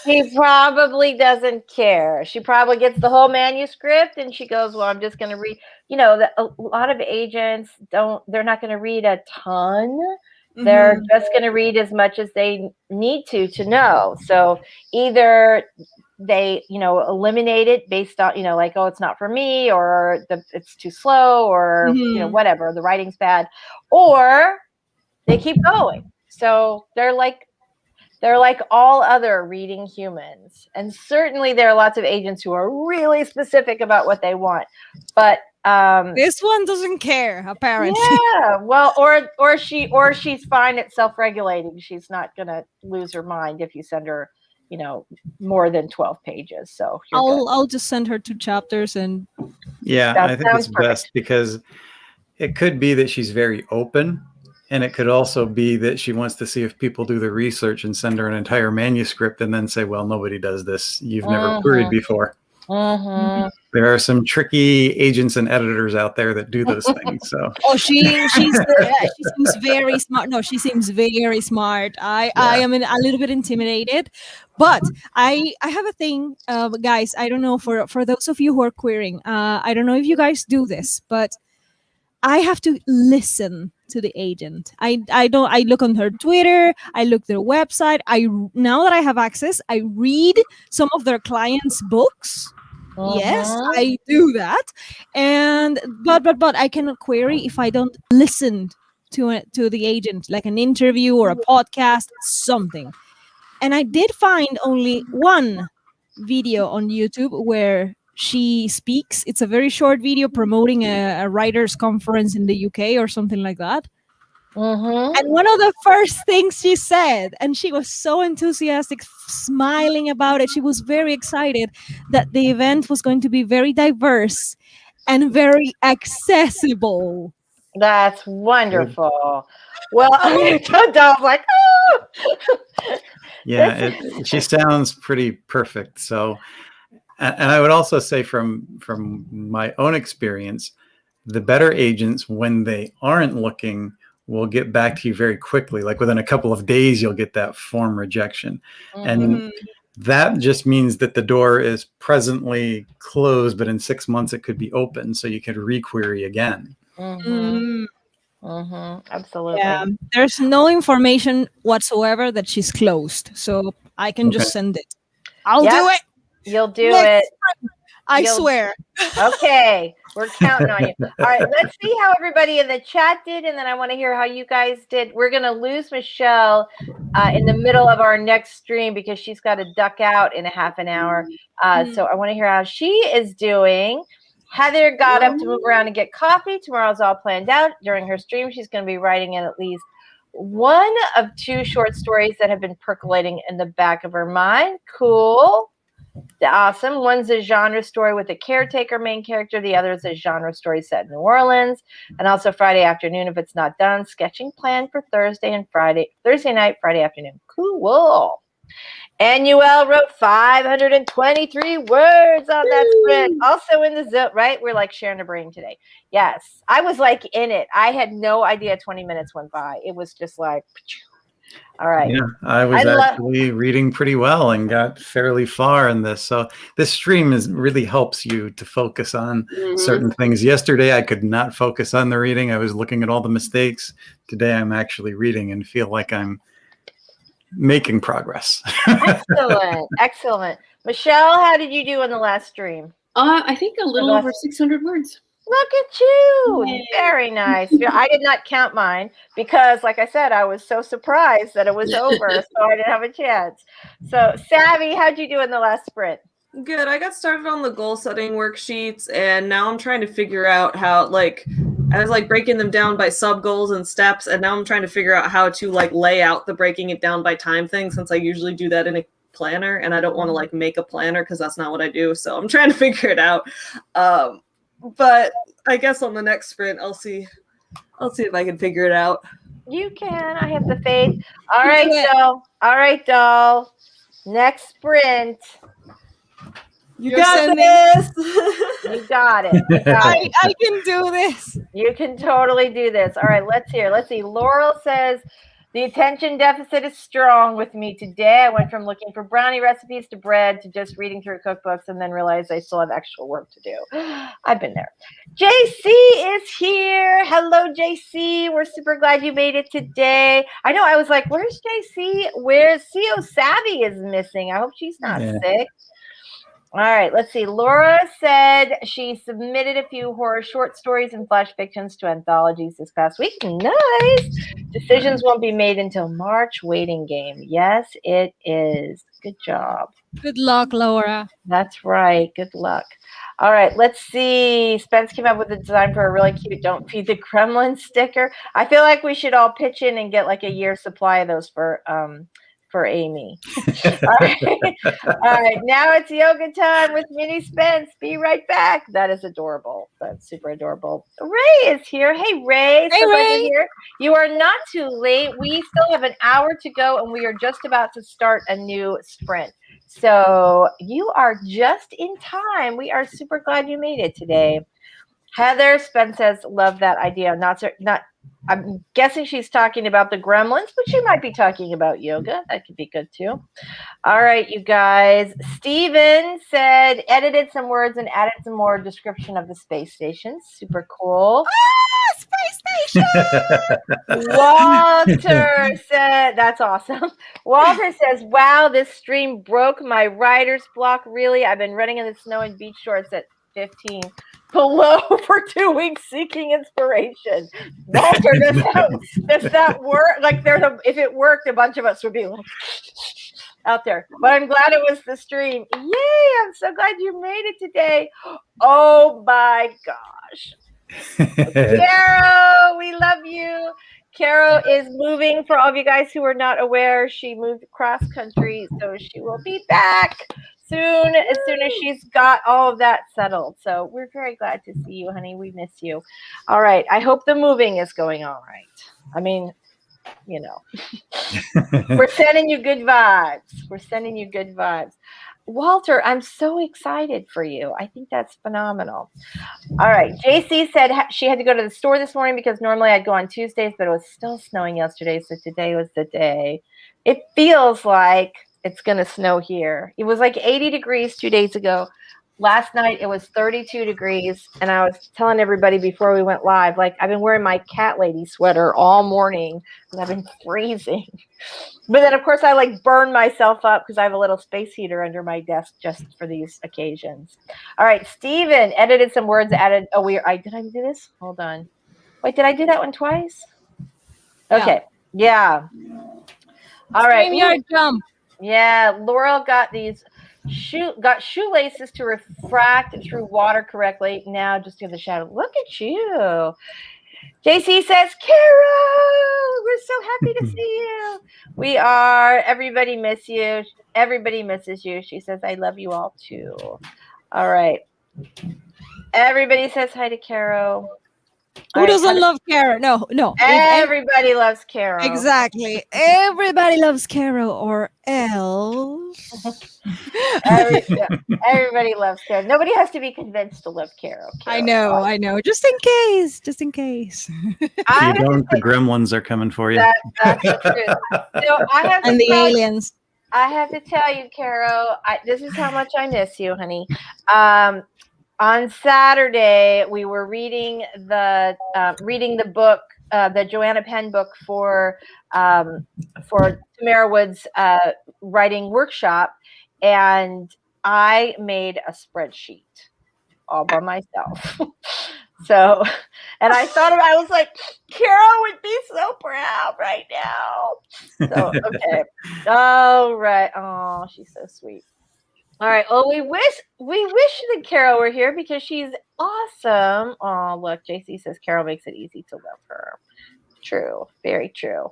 She probably doesn't care. She probably gets the whole manuscript and she goes, well, I'm just going to read. A lot of agents they're not going to read a ton. They're just going to read as much as they need to know. So either they, eliminate it based on, like, oh, it's not for me, or it's too slow, or, whatever, the writing's bad, or they keep going. So they're like all other reading humans. And certainly there are lots of agents who are really specific about what they want. But this one doesn't care, apparently. Yeah, well, or she's fine at self-regulating. She's not gonna lose her mind if you send her, more than 12 pages. So I'll just send her 2 chapters, and I think it's best, because it could be that she's very open, and it could also be that she wants to see if people do the research and send her an entire manuscript and then say, well, nobody does this. You've never queried before. There are some tricky agents and editors out there that do those things. So she seems very smart. No, she seems very smart. I am a little bit intimidated, but I have a thing, guys. I don't know, for those of you who are querying, I don't know if you guys do this, but I have to listen to the agent. I look on her Twitter, I look their website. Now that I have access, I read some of their clients' books. Yes, I do that. And but I cannot query if I don't listen to the agent, like an interview or a podcast, something. And I did find only one video on YouTube where she speaks. It's a very short video promoting a writers' conference in the UK or something like that. And one of the first things she said, and she was so enthusiastic, smiling about it. She was very excited that the event was going to be very diverse and very accessible. That's wonderful. Well, I was like, oh. Yeah, she sounds pretty perfect. So, and I would also say from my own experience, the better agents, when they aren't looking, will get back to you very quickly. Like within a couple of days, you'll get that form rejection. And that just means that the door is presently closed, but in 6 months it could be open. So you could requery again. Absolutely. Yeah, there's no information whatsoever that she's closed. So I can just send it. I'll do it. You'll do it. I swear. Okay, we're counting on you. All right, let's see how everybody in the chat did, and then I want to hear how you guys did. We're going to lose Michelle in the middle of our next stream because she's got to duck out in a half an hour. So I want to hear how she is doing. Heather got up to move around and get coffee. Tomorrow's all planned out. During her stream, she's going to be writing in at least one of 2 short stories that have been percolating in the back of her mind. Cool. Awesome. One's a genre story with a caretaker main character. The other is a genre story set in New Orleans. And also Friday afternoon, if it's not done, sketching plan for Thursday night, Friday afternoon. Cool. Annuel wrote 523 words on that sprint. Also in the zone, right? We're like sharing a brain today. Yes. I was like in it. I had no idea 20 minutes went by. It was just like, all right. Yeah, I was actually reading pretty well and got fairly far in this. So this stream really helps you to focus on certain things. Yesterday, I could not focus on the reading. I was looking at all the mistakes. Today, I'm actually reading and feel like I'm making progress. Excellent. Excellent. Michelle, how did you do in the last stream? I think a little over 600 words. Look at you. Very nice. I did not count mine because, like I said, I was so surprised that it was over, so I didn't have a chance. So, Savvy, how'd you do in the last sprint? Good. I got started on the goal setting worksheets, and now I'm trying to figure out how, I was breaking them down by sub goals and steps, and now I'm trying to figure out how to lay out the breaking it down by time thing, since I usually do that in a planner, and I don't want to make a planner because that's not what I do. So I'm trying to figure it out. But I guess on the next sprint, I'll see if I can figure it out. You can. I have the faith. All right, doll. All right, doll. Next sprint. You got this. You got it. You got it. I can do this. You can totally do this. All right, let's hear. Let's see. Laurel says, the attention deficit is strong with me today. I went from looking for brownie recipes to bread to just reading through cookbooks and then realized I still have extra work to do. I've been there. JC is here. Hello, JC. We're super glad you made it today. I know. I was like, where's JC? Where's CO Savvy is missing? I hope she's not sick. All right, let's see. Laura said she submitted a few horror short stories and flash fictions to anthologies this past week. Nice. Decisions won't be made until March. Waiting game. Yes, it is. Good job. Good luck, Laura. That's right. Good luck. All right, let's see. Spence came up with a design for a really cute Don't Feed the Gremlin sticker. I feel like we should all pitch in and get a year's supply of those for Amy. All right, now it's yoga time with Mini Spence. Be right back. That is adorable. That's super adorable. Ray is here. Hey, Ray. Hey, Ray. Here. You are not too late. We still have an hour to go, and we are just about to start a new sprint. So you are just in time. We are super glad you made it today. Heather Spence says, love that idea. I'm guessing she's talking about the gremlins, but she might be talking about yoga. That could be good too. All right, you guys. Steven said, edited some words and added some more description of the space station. Super cool. Space station! Walter said, that's awesome. Walter says, wow, this stream broke my writer's block. Really, I've been running in the snow and beach shorts at 15 below for 2 weeks seeking inspiration. Walter, does that work? If it worked, a bunch of us would be out there. But I'm glad it was the stream. Yay! I'm so glad you made it today. Oh my gosh. Carol, we love you. Carol is moving. For all of you guys who are not aware, she moved cross country, so she will be back soon, as soon as she's got all of that settled. So we're very glad to see you, honey. We miss you. All right. I hope the moving is going all right. I mean, we're sending you good vibes. We're sending you good vibes. Walter, I'm so excited for you. I think that's phenomenal. All right. JC said she had to go to the store this morning because normally I'd go on Tuesdays, but it was still snowing yesterday, so today was the day. It feels like it's going to snow here. It was like 80 degrees 2 days ago. Last night it was 32 degrees, and I was telling everybody before we went live, like I've been wearing my cat lady sweater all morning, and I've been freezing. But then, of course, I like burn myself up because I have a little space heater under my desk just for these occasions. All right, Steven edited some words, added. Oh, did I do this? Hold on. Wait, did I do that one twice? Okay. Yeah. All right. StreamYard jump. Yeah, Laurel got these shoelaces to refract through water correctly. Now just do the shadow. Look at you. JC says, Carol, we're so happy to see you. We are. Everybody miss you. Everybody misses you. She says, I love you all too. All right. Everybody says hi to Carol. Who doesn't love Carol? No. Everybody loves Carol. Exactly. Everybody loves Carol, or else. Everybody loves Carol. Nobody has to be convinced to love Carol. I know. Just in case. If you don't, the gremlins are coming for you. That's the truth. So and the aliens. I have to tell you, Carol, this is how much I miss you, honey. On Saturday, we were reading the book, the Joanna Penn book for Tamara Wood's writing workshop, and I made a spreadsheet all by myself. So, and I was like, Carol would be so proud right now. So, okay. All right. Oh, she's so sweet. All right. Oh, we wish that Carol were here because she's awesome. Oh, look, JC says Carol makes it easy to love her. True. Very true.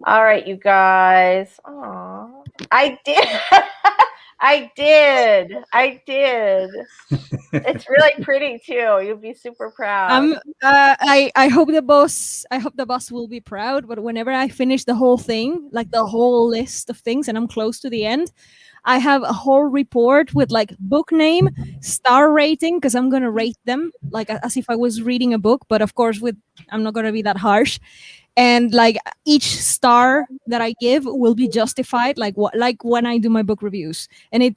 All right, you guys. Oh, I did. I did. It's really pretty too. You'll be super proud. I hope the boss will be proud. But whenever I finish the whole thing, like the whole list of things, and I'm close to the end, I have a whole report with like book name, star rating, because I'm gonna rate them like as if I was reading a book. But of course, I'm not gonna be that harsh. And like each star that I give will be justified, like when I do my book reviews. And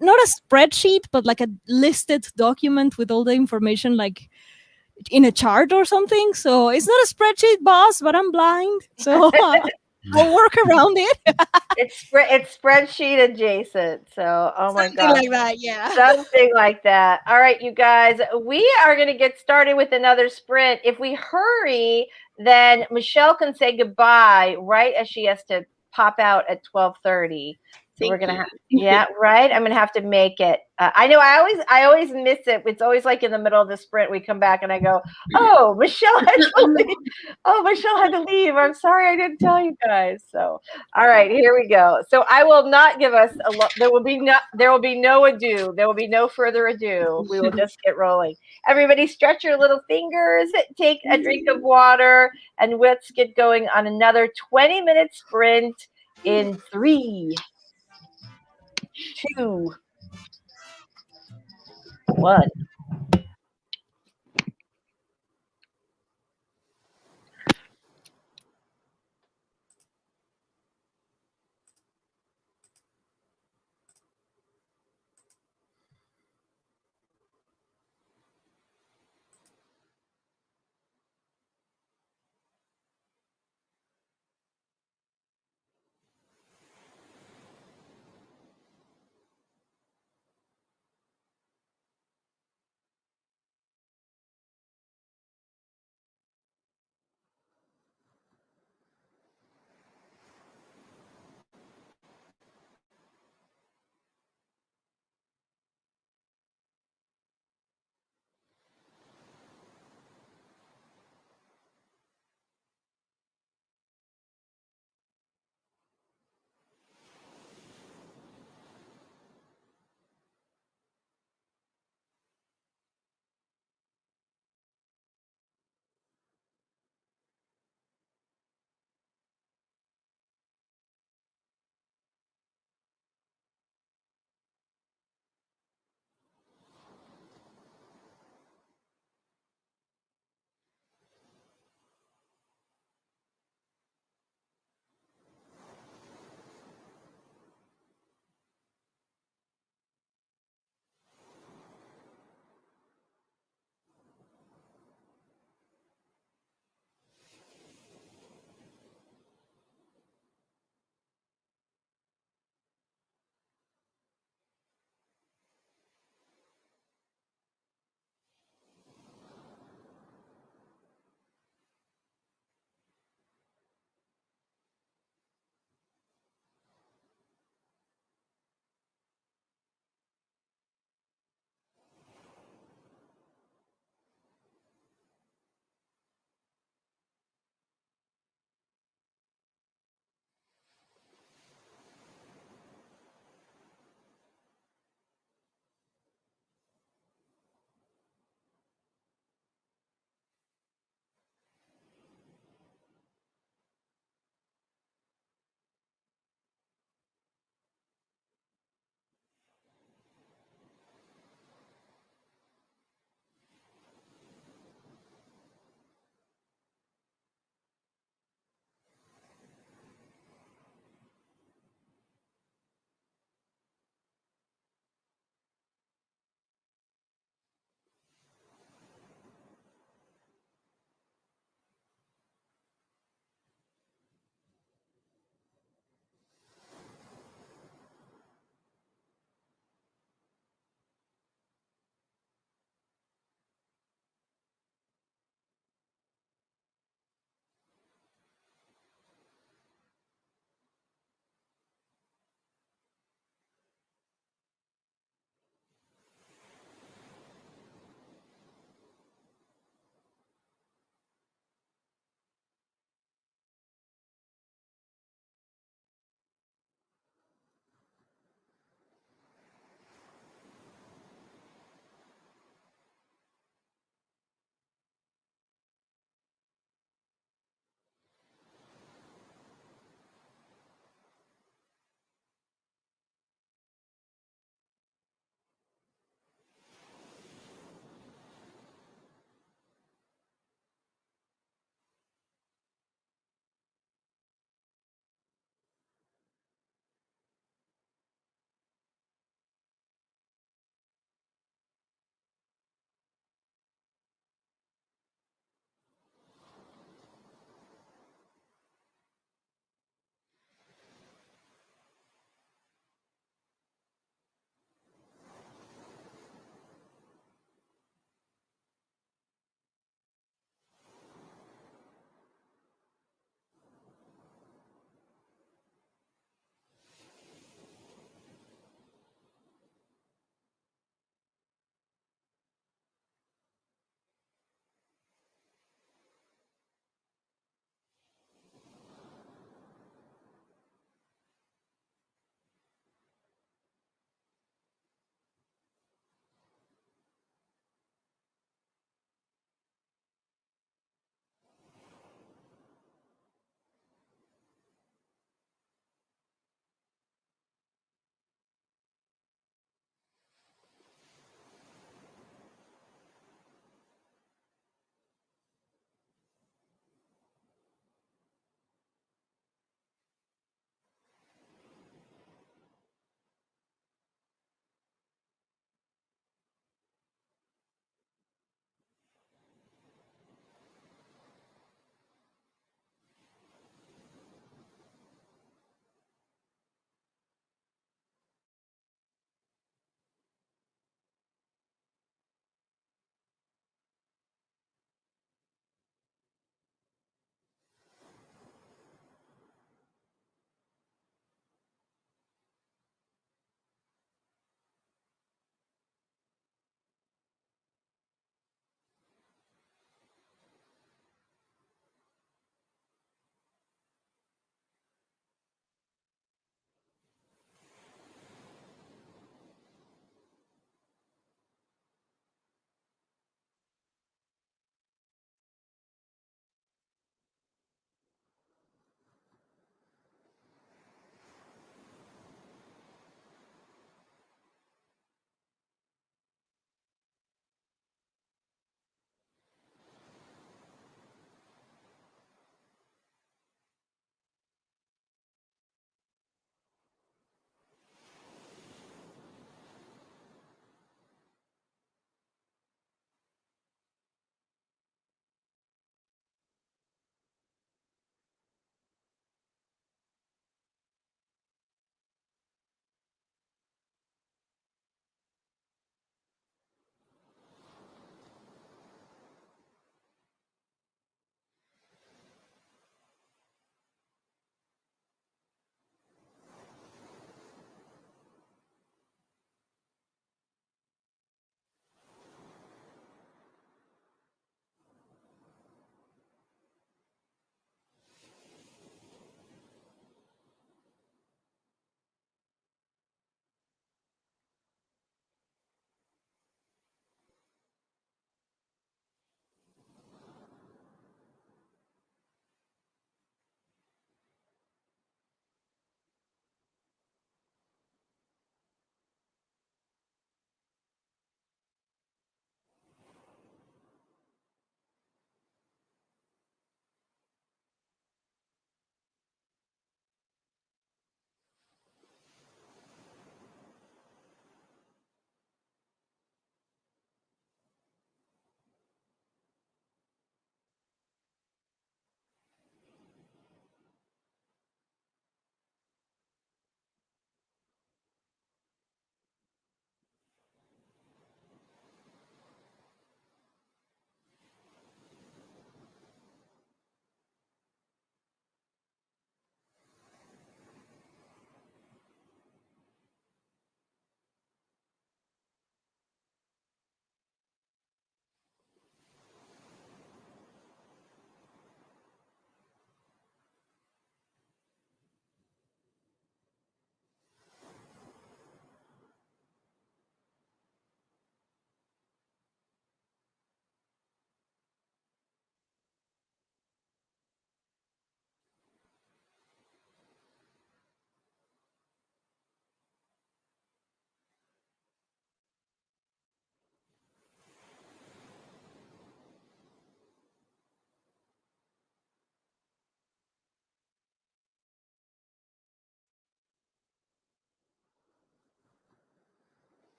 not a spreadsheet, but like a listed document with all the information, like in a chart or something. So it's not a spreadsheet, boss, but I'm blind, so I'll work around it. It's spreadsheet adjacent. So, oh my God. Something like that, yeah. Something like that. All right, you guys, we are going to get started with another sprint. If we hurry, then Michelle can say goodbye right as she has to pop out at 12:30. So we're gonna have, yeah, right. I'm gonna have to make it. I know. I always miss it. It's always like in the middle of the sprint. We come back and I go, "Oh, Michelle had to leave. Oh, Michelle had to leave. I'm sorry, I didn't tell you guys." So, all right, here we go. So I will not give us a lot. There will be no ado. There will be no further ado. We will just get rolling. Everybody, stretch your little fingers. Take a drink of water, and let's get going on another 20-minute sprint in 3, 2, 1.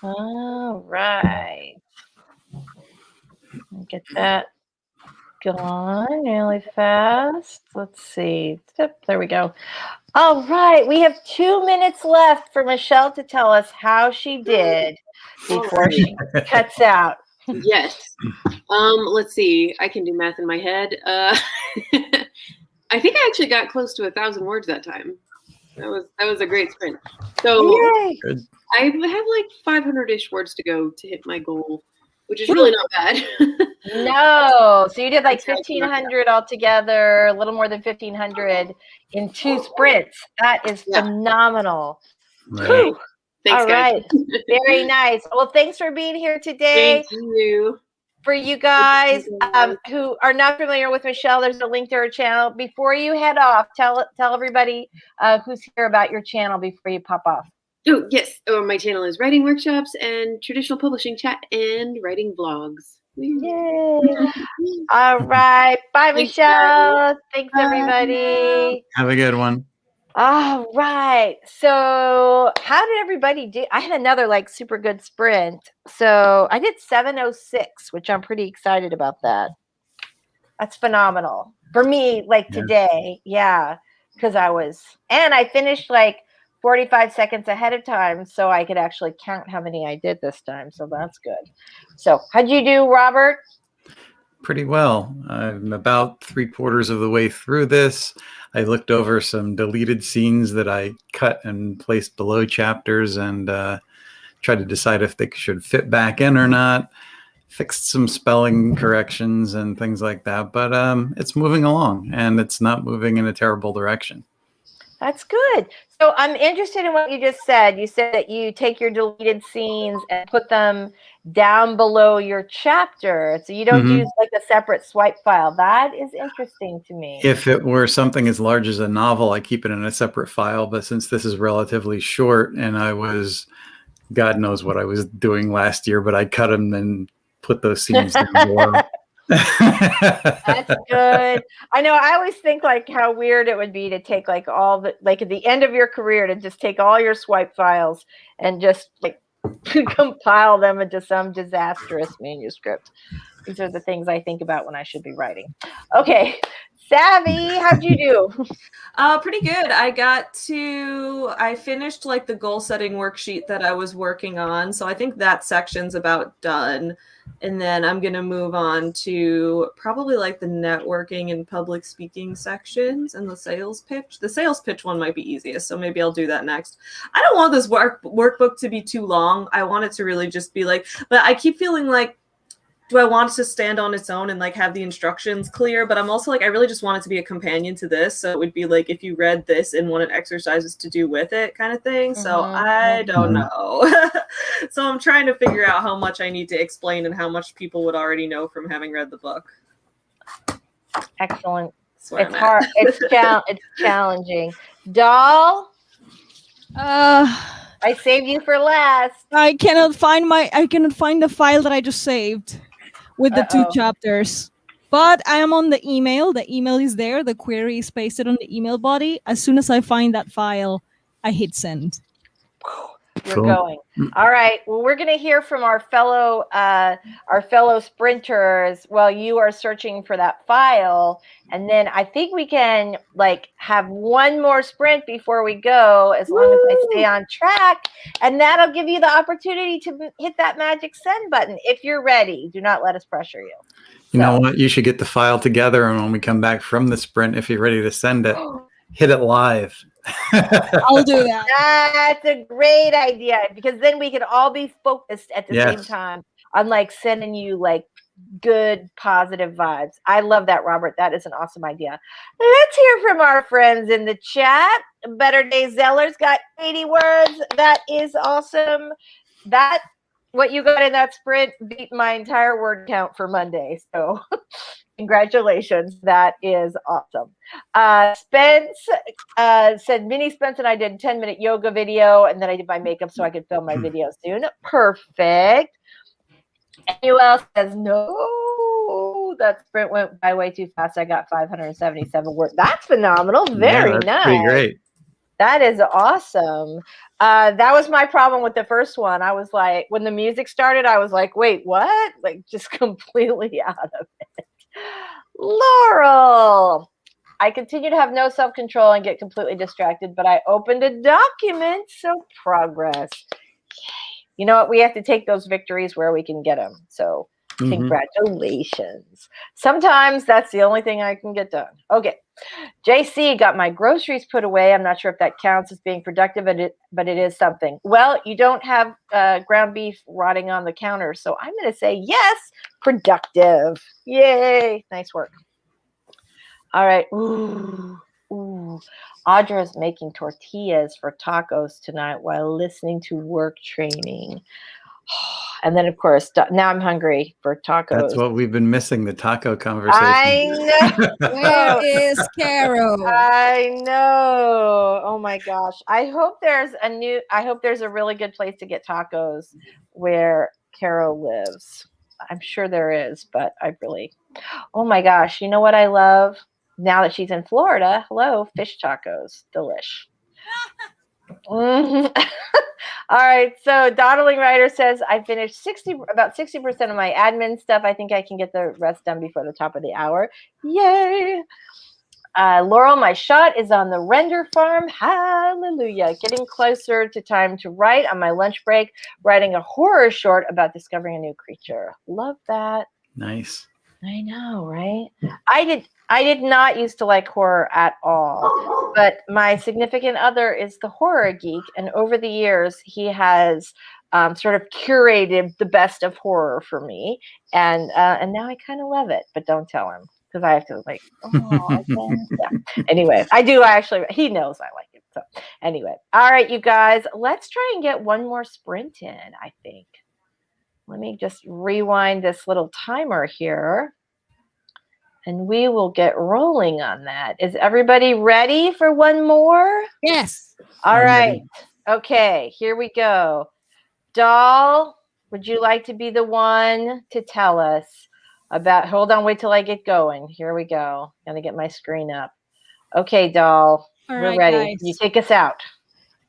All right. Get that going really fast. Let's see. There we go. All right. We have 2 minutes left for Michelle to tell us how she did before she cuts out. Yes. Let's see. I can do math in my head. I think I actually got close to 1,000 words that time. That was a great sprint. So Yay. I have like 500-ish words to go to hit my goal, which is really not bad. No. So you did like 1,500 altogether, a little more than 1,500 in 2 sprints. That is phenomenal. Right. Thanks, all guys. right. Very nice. Well, thanks for being here today. Thank you. For you guys who are not familiar with Michelle, there's a link to her channel. Before you head off, tell everybody who's here about your channel before you pop off. Oh, yes. My channel is writing workshops and traditional publishing chat and writing vlogs. Yay. All right. Bye, Michelle. Thanks, everybody. Have a good one. All right. So how did everybody do? I had another like super good sprint. So I did 7:06, which I'm pretty excited about that. That's phenomenal for me. Like today. Yeah. Because I finished like 45 seconds ahead of time. So I could actually count how many I did this time. So that's good. So how'd you do, Robert? Pretty well. I'm about 3/4 of the way through this. I looked over some deleted scenes that I cut and placed below chapters and tried to decide if they should fit back in or not. Fixed some spelling corrections and things like that. But it's moving along, and it's not moving in a terrible direction. That's good. So I'm interested in what you just said. You said that you take your deleted scenes and put them down below your chapter. So you don't use like a separate swipe file. That is interesting to me. If it were something as large as a novel, I keep it in a separate file. But since this is relatively short and God knows what I was doing last year, but I cut them and put those scenes down below. That's good. I know. I always think like how weird it would be to take like all the like at the end of your career to just take all your swipe files and just like compile them into some disastrous manuscript. These are the things I think about when I should be writing. Okay, Savvy, how'd you do? Pretty good. I finished like the goal setting worksheet that I was working on. So I think that section's about done. And then I'm going to move on to probably like the networking and public speaking sections and the sales pitch. The sales pitch one might be easiest, so maybe I'll do that next. I don't want this workbook to be too long. I want it to really just be like, but I keep feeling like, do I want it to stand on its own and like have the instructions clear? But I'm also like, I really just want it to be a companion to this. So it would be like if you read this and wanted exercises to do with it kind of thing. So I don't know. So I'm trying to figure out how much I need to explain and how much people would already know from having read the book. Excellent. It's hard. It's challenging. Doll? I saved you for last. I cannot find the file that I just saved with the 2 chapters. But I am on the email. The email is there. The query is pasted on the email body. As soon as I find that file, I hit send. You're going. All right. Well, we're going to hear from our fellow sprinters while you are searching for that file. And then I think we can like have one more sprint before we go, as long as I stay on track. And that'll give you the opportunity to hit that magic send button if you're ready. Do not let us pressure you. You know what? You should get the file together, and when we come back from the sprint, if you're ready to send it, hit it live. I'll do that. That's a great idea, because then we can all be focused at the same time on like sending you like good positive vibes. I love that, Robert. That is an awesome idea. Let's hear from our friends in the chat. Better Day Zellers got 80 words. That is awesome. What you got in that sprint beat my entire word count for Monday. So congratulations. That is awesome. Spence said, Minnie Spence and I did a 10-minute yoga video, and then I did my makeup so I could film my video soon. Perfect. Anyone says, no, that sprint went by way too fast. I got 577 words. That's phenomenal. Very nice. Pretty great. That is awesome. That was my problem with the first one. I was like, when the music started, I was like, wait, what? Like, just completely out of it. Laurel. I continue to have no self-control and get completely distracted, but I opened a document, so progress. Yay. You know what? We have to take those victories where we can get them. So congratulations. Sometimes that's the only thing I can get done. Okay. JC, got my groceries put away. I'm not sure if that counts as being productive, but it is something. Well, you don't have ground beef rotting on the counter, so I'm going to say yes, productive. Yay. Nice work. All right. Ooh. Audra's making tortillas for tacos tonight while listening to work training. And then, of course, now I'm hungry for tacos. That's what we've been missing, the taco conversation. I know. Where is Carrow? I know. Oh my gosh. I hope there's a really good place to get tacos where Carol lives. I'm sure there is, but oh my gosh. You know what I love? Now that she's in Florida, hello, fish tacos. Delish. All right. So Dawdling Writer says, I finished about 60% of my admin stuff. I think I can get the rest done before the top of the hour. Yay. Laurel, my shot is on the render farm. Hallelujah. Getting closer to time to write on my lunch break, writing a horror short about discovering a new creature. Love that. Nice. I know, right? I did not used to like horror at all, but my significant other is the horror geek, and over the years he has sort of curated the best of horror for me, and now I kind of love it, but don't tell him because I have to yeah. Anyway, I do actually. He knows I like it. So anyway, all right, you guys, let's try and get one more sprint in. I think. Let me just rewind this little timer here. And we will get rolling on that. Is everybody ready for one more? Yes. All right. Ready. Okay, here we go. Doll, would you like to be the one to tell us about, hold on, wait till I get going. Here we go. Gonna get my screen up. Okay, Doll, we're ready. Guys. You take us out.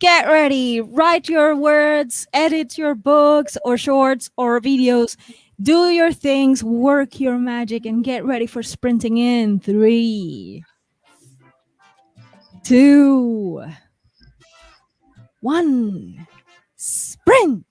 Get ready. Write your words, edit your books or shorts or videos. Do your things, work your magic, and get ready for sprinting in 3, 2, 1. Sprint!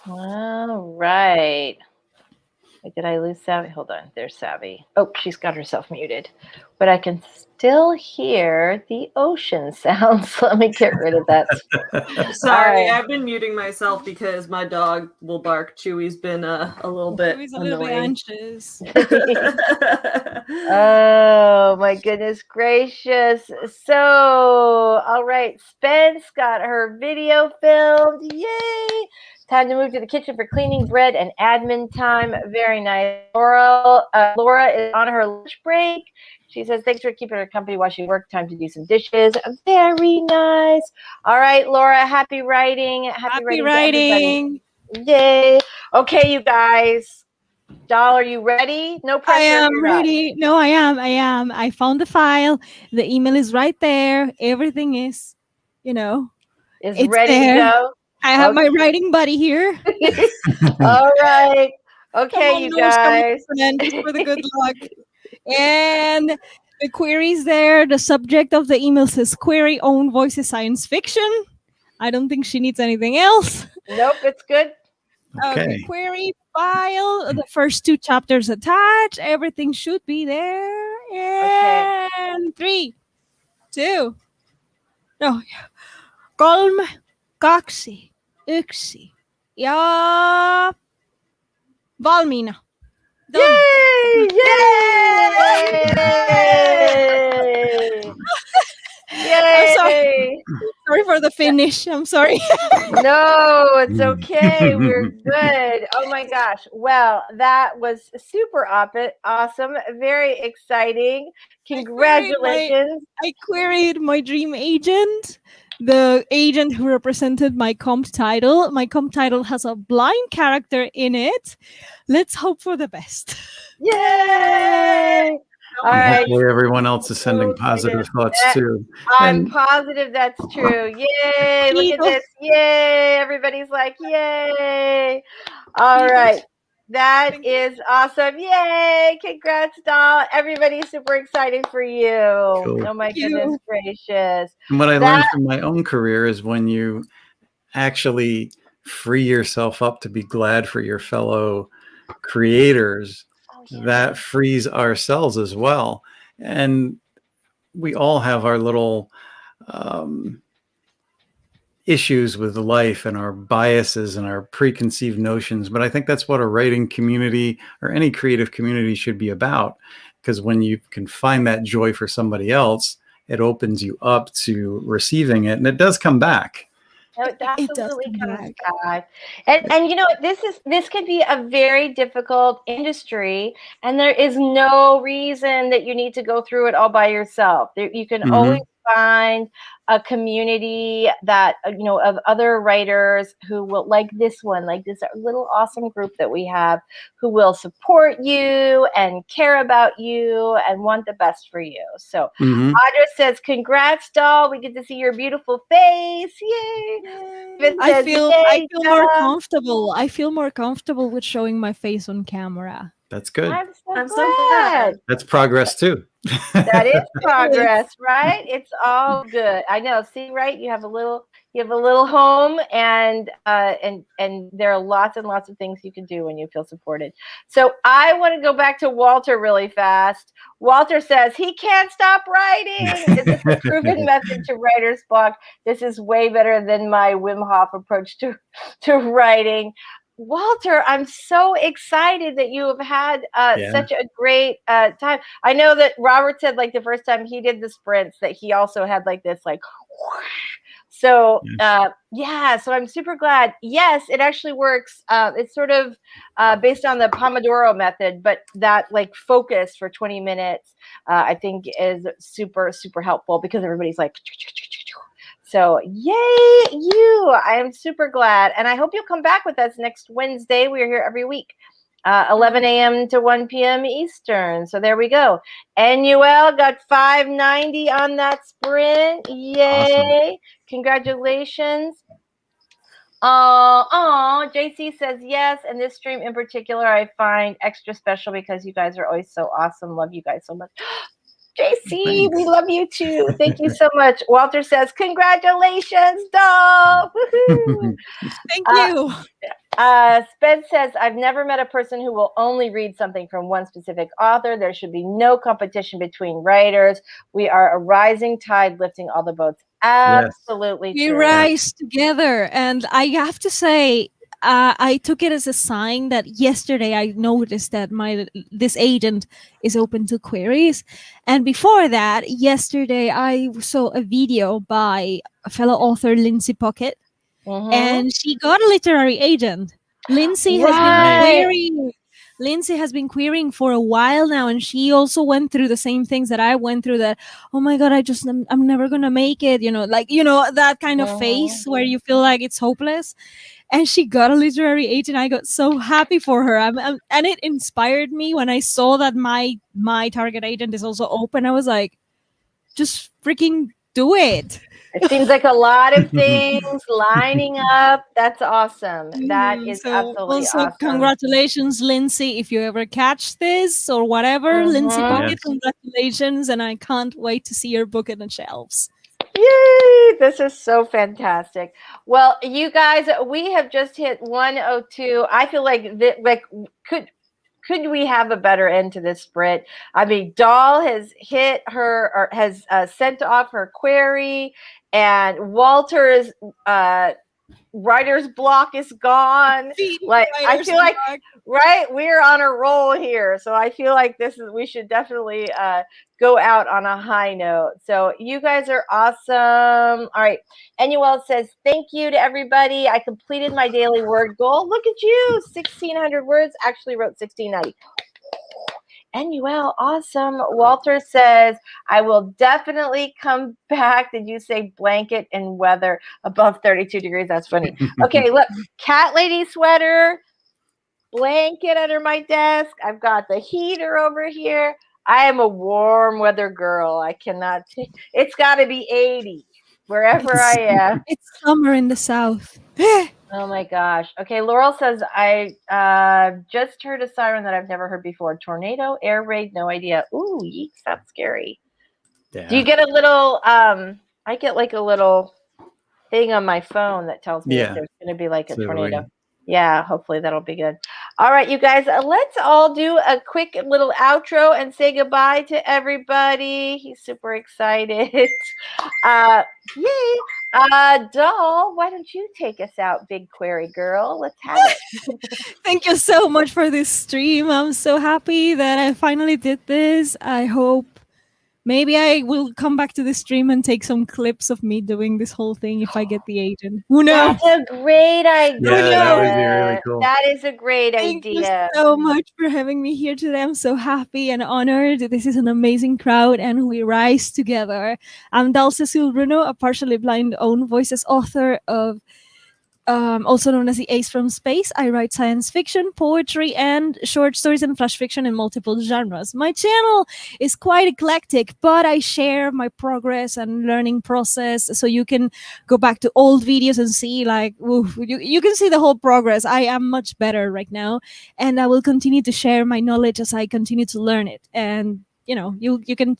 All right. Wait, did I lose Savvy? Hold on. There's Savvy. Oh, she's got herself muted. But I can still hear the ocean sounds. Let me get rid of that. Sorry, I've been muting myself because my dog will bark. Chewy's been a little bit Chewy's a annoying. little bit anxious. Oh, my goodness gracious. So, all right. Spence got her video filmed. Yay! Time to move to the kitchen for cleaning, bread, and admin time. Very nice. Laura is on her lunch break. She says, thanks for keeping her company while she works. Time to do some dishes. Very nice. All right, Laura, happy writing. Happy writing. Yay. Okay, you guys. Doll, are you ready? No pressure. I am ready. No, I am. I found the file. The email is right there. Everything is, Is it's ready there. to go. I have my writing buddy here. All right. Okay, on, you guys. Just for the good luck. And the query's there. The subject of the email says query own voices science fiction. I don't think she needs anything else. Nope, it's good. Okay, query file. The first 2 chapters attached. Everything should be there. And 3, 2. No. Kolme, kaksi, yksi. Ja valmiina. Yay! Yay! Yay! Sorry for the finish. I'm sorry. No, it's okay. We're good. Oh my gosh. Well, that was super awesome. Very exciting. Congratulations. I queried my dream agent, the agent who represented my comp title. My comp title has a blind character in it. Let's hope for the best. Yay! All right. Hopefully everyone else is sending positive thoughts too. I'm positive that's true. Yay! Look at this. Yay! Everybody's like, yay! All right. That is awesome. Yay! Congrats, Doll. Everybody's super excited for you. Cool. Oh my goodness gracious. And what I learned from my own career is when you actually free yourself up to be glad for your fellow creators, that frees ourselves as well. And we all have our little issues with life and our biases and our preconceived notions. But I think that's what a writing community or any creative community should be about. Because when you can find that joy for somebody else, it opens you up to receiving it. And it does come back. It absolutely comes back. And you know, this could be a very difficult industry, and there is no reason that you need to go through it all by yourself. You can always find a community that, of other writers who will, like this little awesome group that we have, who will support you and care about you and want the best for you. So Audra says, congrats, Doll. We get to see your beautiful face. Yay. I feel more comfortable. I feel more comfortable with showing my face on camera. That's good. I'm so glad. That's progress too. That is progress, right? It's all good. I know. See, right? You have a little home, and there are lots and lots of things you can do when you feel supported. So I want to go back to Walter really fast. Walter says he can't stop writing. It's a proven method to writer's block. This is way better than my Wim Hof approach to writing. Walter, I'm so excited that you have had such a great time. I know that Robert said the first time he did the sprints that he also had this so so I'm super glad. Yes, it actually works. It's sort of based on the Pomodoro method, but that focus for 20 minutes I think is super, super helpful because everybody's so yay you. I am super glad. And I hope you'll come back with us next Wednesday. We are here every week, 11 a.m. to 1 p.m. Eastern. So there we go. NUL got 590 on that sprint. Yay. Awesome. Congratulations. JC says yes. And this stream in particular, I find extra special because you guys are always so awesome. Love you guys so much. JC, we Thanks. love you too. Thank you so much. Walter says, congratulations, doll. Woohoo. Thank you. Spence says, I've never met a person who will only read something from one specific author. There should be no competition between writers. We are a rising tide lifting all the boats. Absolutely We true. rise together. And I have to say, I took it as a sign that yesterday I noticed that this agent is open to queries. And before that, yesterday I saw a video by a fellow author, Lindsay Pocket. And she got a literary agent. Lindsay has been querying for a while now, and she also went through the same things that I went through. That, oh my god, I'm never gonna make it. That kind of phase where you feel like it's hopeless. And she got a literary agent. I got so happy for her, and it inspired me when I saw that my target agent is also open. I was like, just freaking do it. It seems like a lot of things lining up. That's awesome. That is absolutely awesome. Congratulations, Lindsay. If you ever catch this or whatever, Lindsay Pocket, congratulations. And I can't wait to see your book in the shelves. Yay! This is so fantastic. Well, you guys, we have just hit 102. I feel like could we have a better end to this sprint? I mean, Dahl has hit her or has sent off her query, and Walter's writer's block is gone. I feel like, right, we're on a roll here. So I feel like we should definitely go out on a high note. So you guys are awesome. All right. Enuel says, thank you to everybody. I completed my daily word goal. Look at you, 1,600 words. Actually wrote 1,690. Enuel, awesome. Walter says, I will definitely come back. Did you say blanket and weather above 32 degrees? That's funny. Okay, look, cat lady sweater, blanket under my desk. I've got the heater over here. I am a warm weather girl. I cannot. It's got to be 80 wherever I am. It's summer in the South. Oh my gosh. Okay, Laurel says, I just heard a siren that I've never heard before. Tornado, air raid, no idea. Ooh, yeeks, that's scary. Yeah. Do you get a little, I get like a little thing on my phone that tells me if there's going to be like a tornado. Yeah, hopefully that'll be good. All right, you guys, let's all do a quick little outro and say goodbye to everybody. He's super excited. Yay. Doll, why don't you take us out, big query girl? Let's have it. Thank you so much for this stream. I'm so happy that I finally did this. I hope maybe I will come back to the stream and take some clips of me doing this whole thing if I get the agent. Who knows? That's a great idea. Yeah, that would be really cool. That is a great idea. Thank you so much for having me here today. I'm so happy and honored. This is an amazing crowd and we rise together. I'm Daly Cecil Runo, a partially blind own voices author of also known as the Ace from Space. I write science fiction, poetry, and short stories and flash fiction in multiple genres. My channel is quite eclectic, but I share my progress and learning process, so you can go back to old videos and see, like, you can see the whole progress. I am much better right now, and I will continue to share my knowledge as I continue to learn it. And, you know, you can...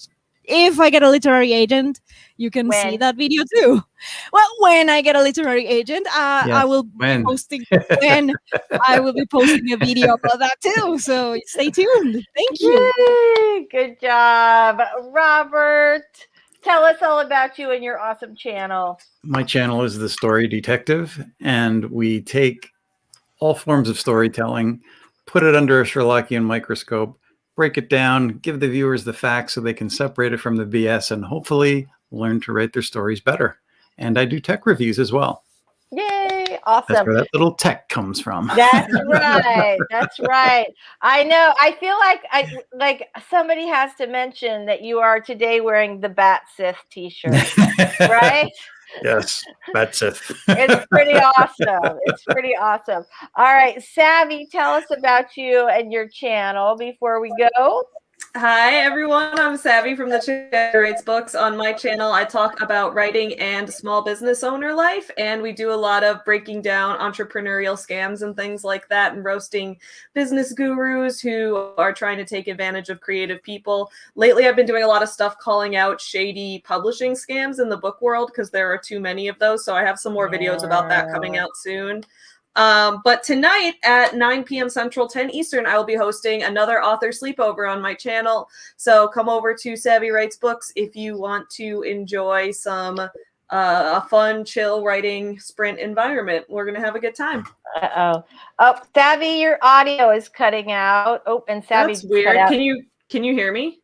If I get a literary agent, you can see that video too. Well, when I get a literary agent, I will be posting I will be posting a video about that too. So stay tuned. Thank you. Yay, good job, Robert. Tell us all about you and your awesome channel. My channel is The Story Detective, and we take all forms of storytelling, put it under a Sherlockian microscope, break it down, give the viewers the facts so they can separate it from the BS and hopefully learn to write their stories better. And I do tech reviews as well. Yay, awesome. That's where that little tech comes from. That's right. That's right. I know. I feel like somebody has to mention that you are today wearing the Bat Sith t-shirt, right? Yes, that's it. It's pretty awesome. It's pretty awesome. All right, Savvy, tell us about you and your channel before we go. Hi, everyone. I'm Savvy from the Techtive Writes Books. On my channel, I talk about writing and small business owner life, and we do a lot of breaking down entrepreneurial scams and things like that, and roasting business gurus who are trying to take advantage of creative people. Lately, I've been doing a lot of stuff calling out shady publishing scams in the book world because there are too many of those, so I have some more videos about that coming out soon. But tonight at 9 p.m. Central, 10 Eastern, I will be hosting another author sleepover on my channel. So come over to Savvy Writes Books if you want to enjoy some a fun, chill writing sprint environment. We're going to have a good time. Uh-oh. Oh, Savvy, your audio is cutting out. Oh, and Savvy That's weird. Can you hear me?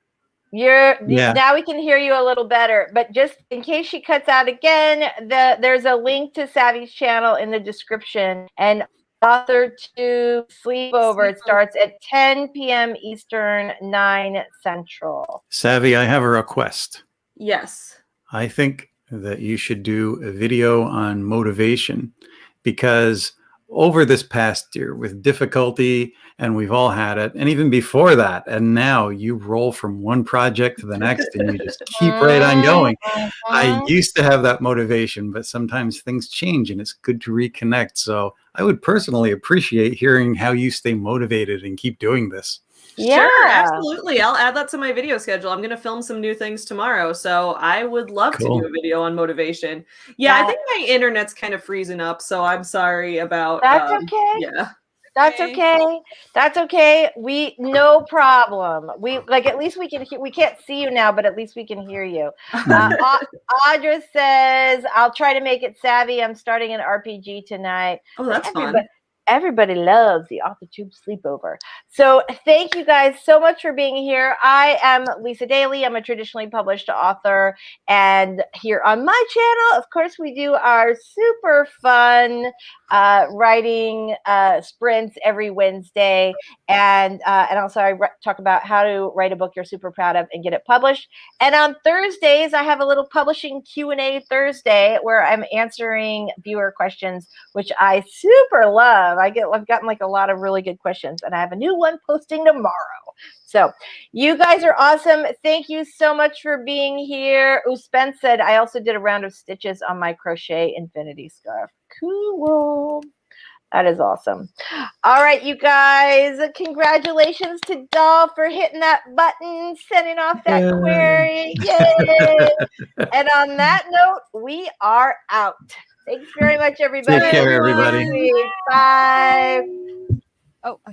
Now we can hear you a little better, but just in case she cuts out again, there's a link to Savvy's channel in the description, and AUTHORTUBE Sleepover. It starts at 10 p.m. Eastern, 9 Central. Savvy, I have a request. Yes. I think that you should do a video on motivation, because over this past year with difficulty, and we've all had it, and even before that, and now you roll from one project to the next and you just keep right on going. I used to have that motivation, but sometimes things change and it's good to reconnect. So I would personally appreciate hearing how you stay motivated and keep doing this. Yeah. Sure, absolutely. I'll add that to my video schedule. I'm going to film some new things tomorrow, so I would love to do a video on motivation. Yeah, I think my internet's kind of freezing up, so I'm sorry about That's okay. Yeah. That's okay. That's okay. No problem. At least we can. We can't see you now, but at least we can hear you. Audra says, "I'll try to make it Savvy. I'm starting an RPG tonight." Oh, that's fun. Everybody loves the AUTHORTUBE sleepover. So thank you guys so much for being here. I am Lisa Daly. I'm a traditionally published author. And here on my channel, of course, we do our super fun writing sprints every Wednesday. And also I talk about how to write a book you're super proud of and get it published. And on Thursdays, I have a little publishing Q&A Thursday where I'm answering viewer questions, which I super love. I've gotten like a lot of really good questions, and I have a new one posting tomorrow. So you guys are awesome. Thank you so much for being here. Spence said, I also did a round of stitches on my crochet infinity scarf. Cool. That is awesome. All right, you guys, congratulations to Doll for hitting that button, sending off that query. Yay. And on that note, we are out. Thanks very much, everybody. Take care, everybody. Bye. Oh.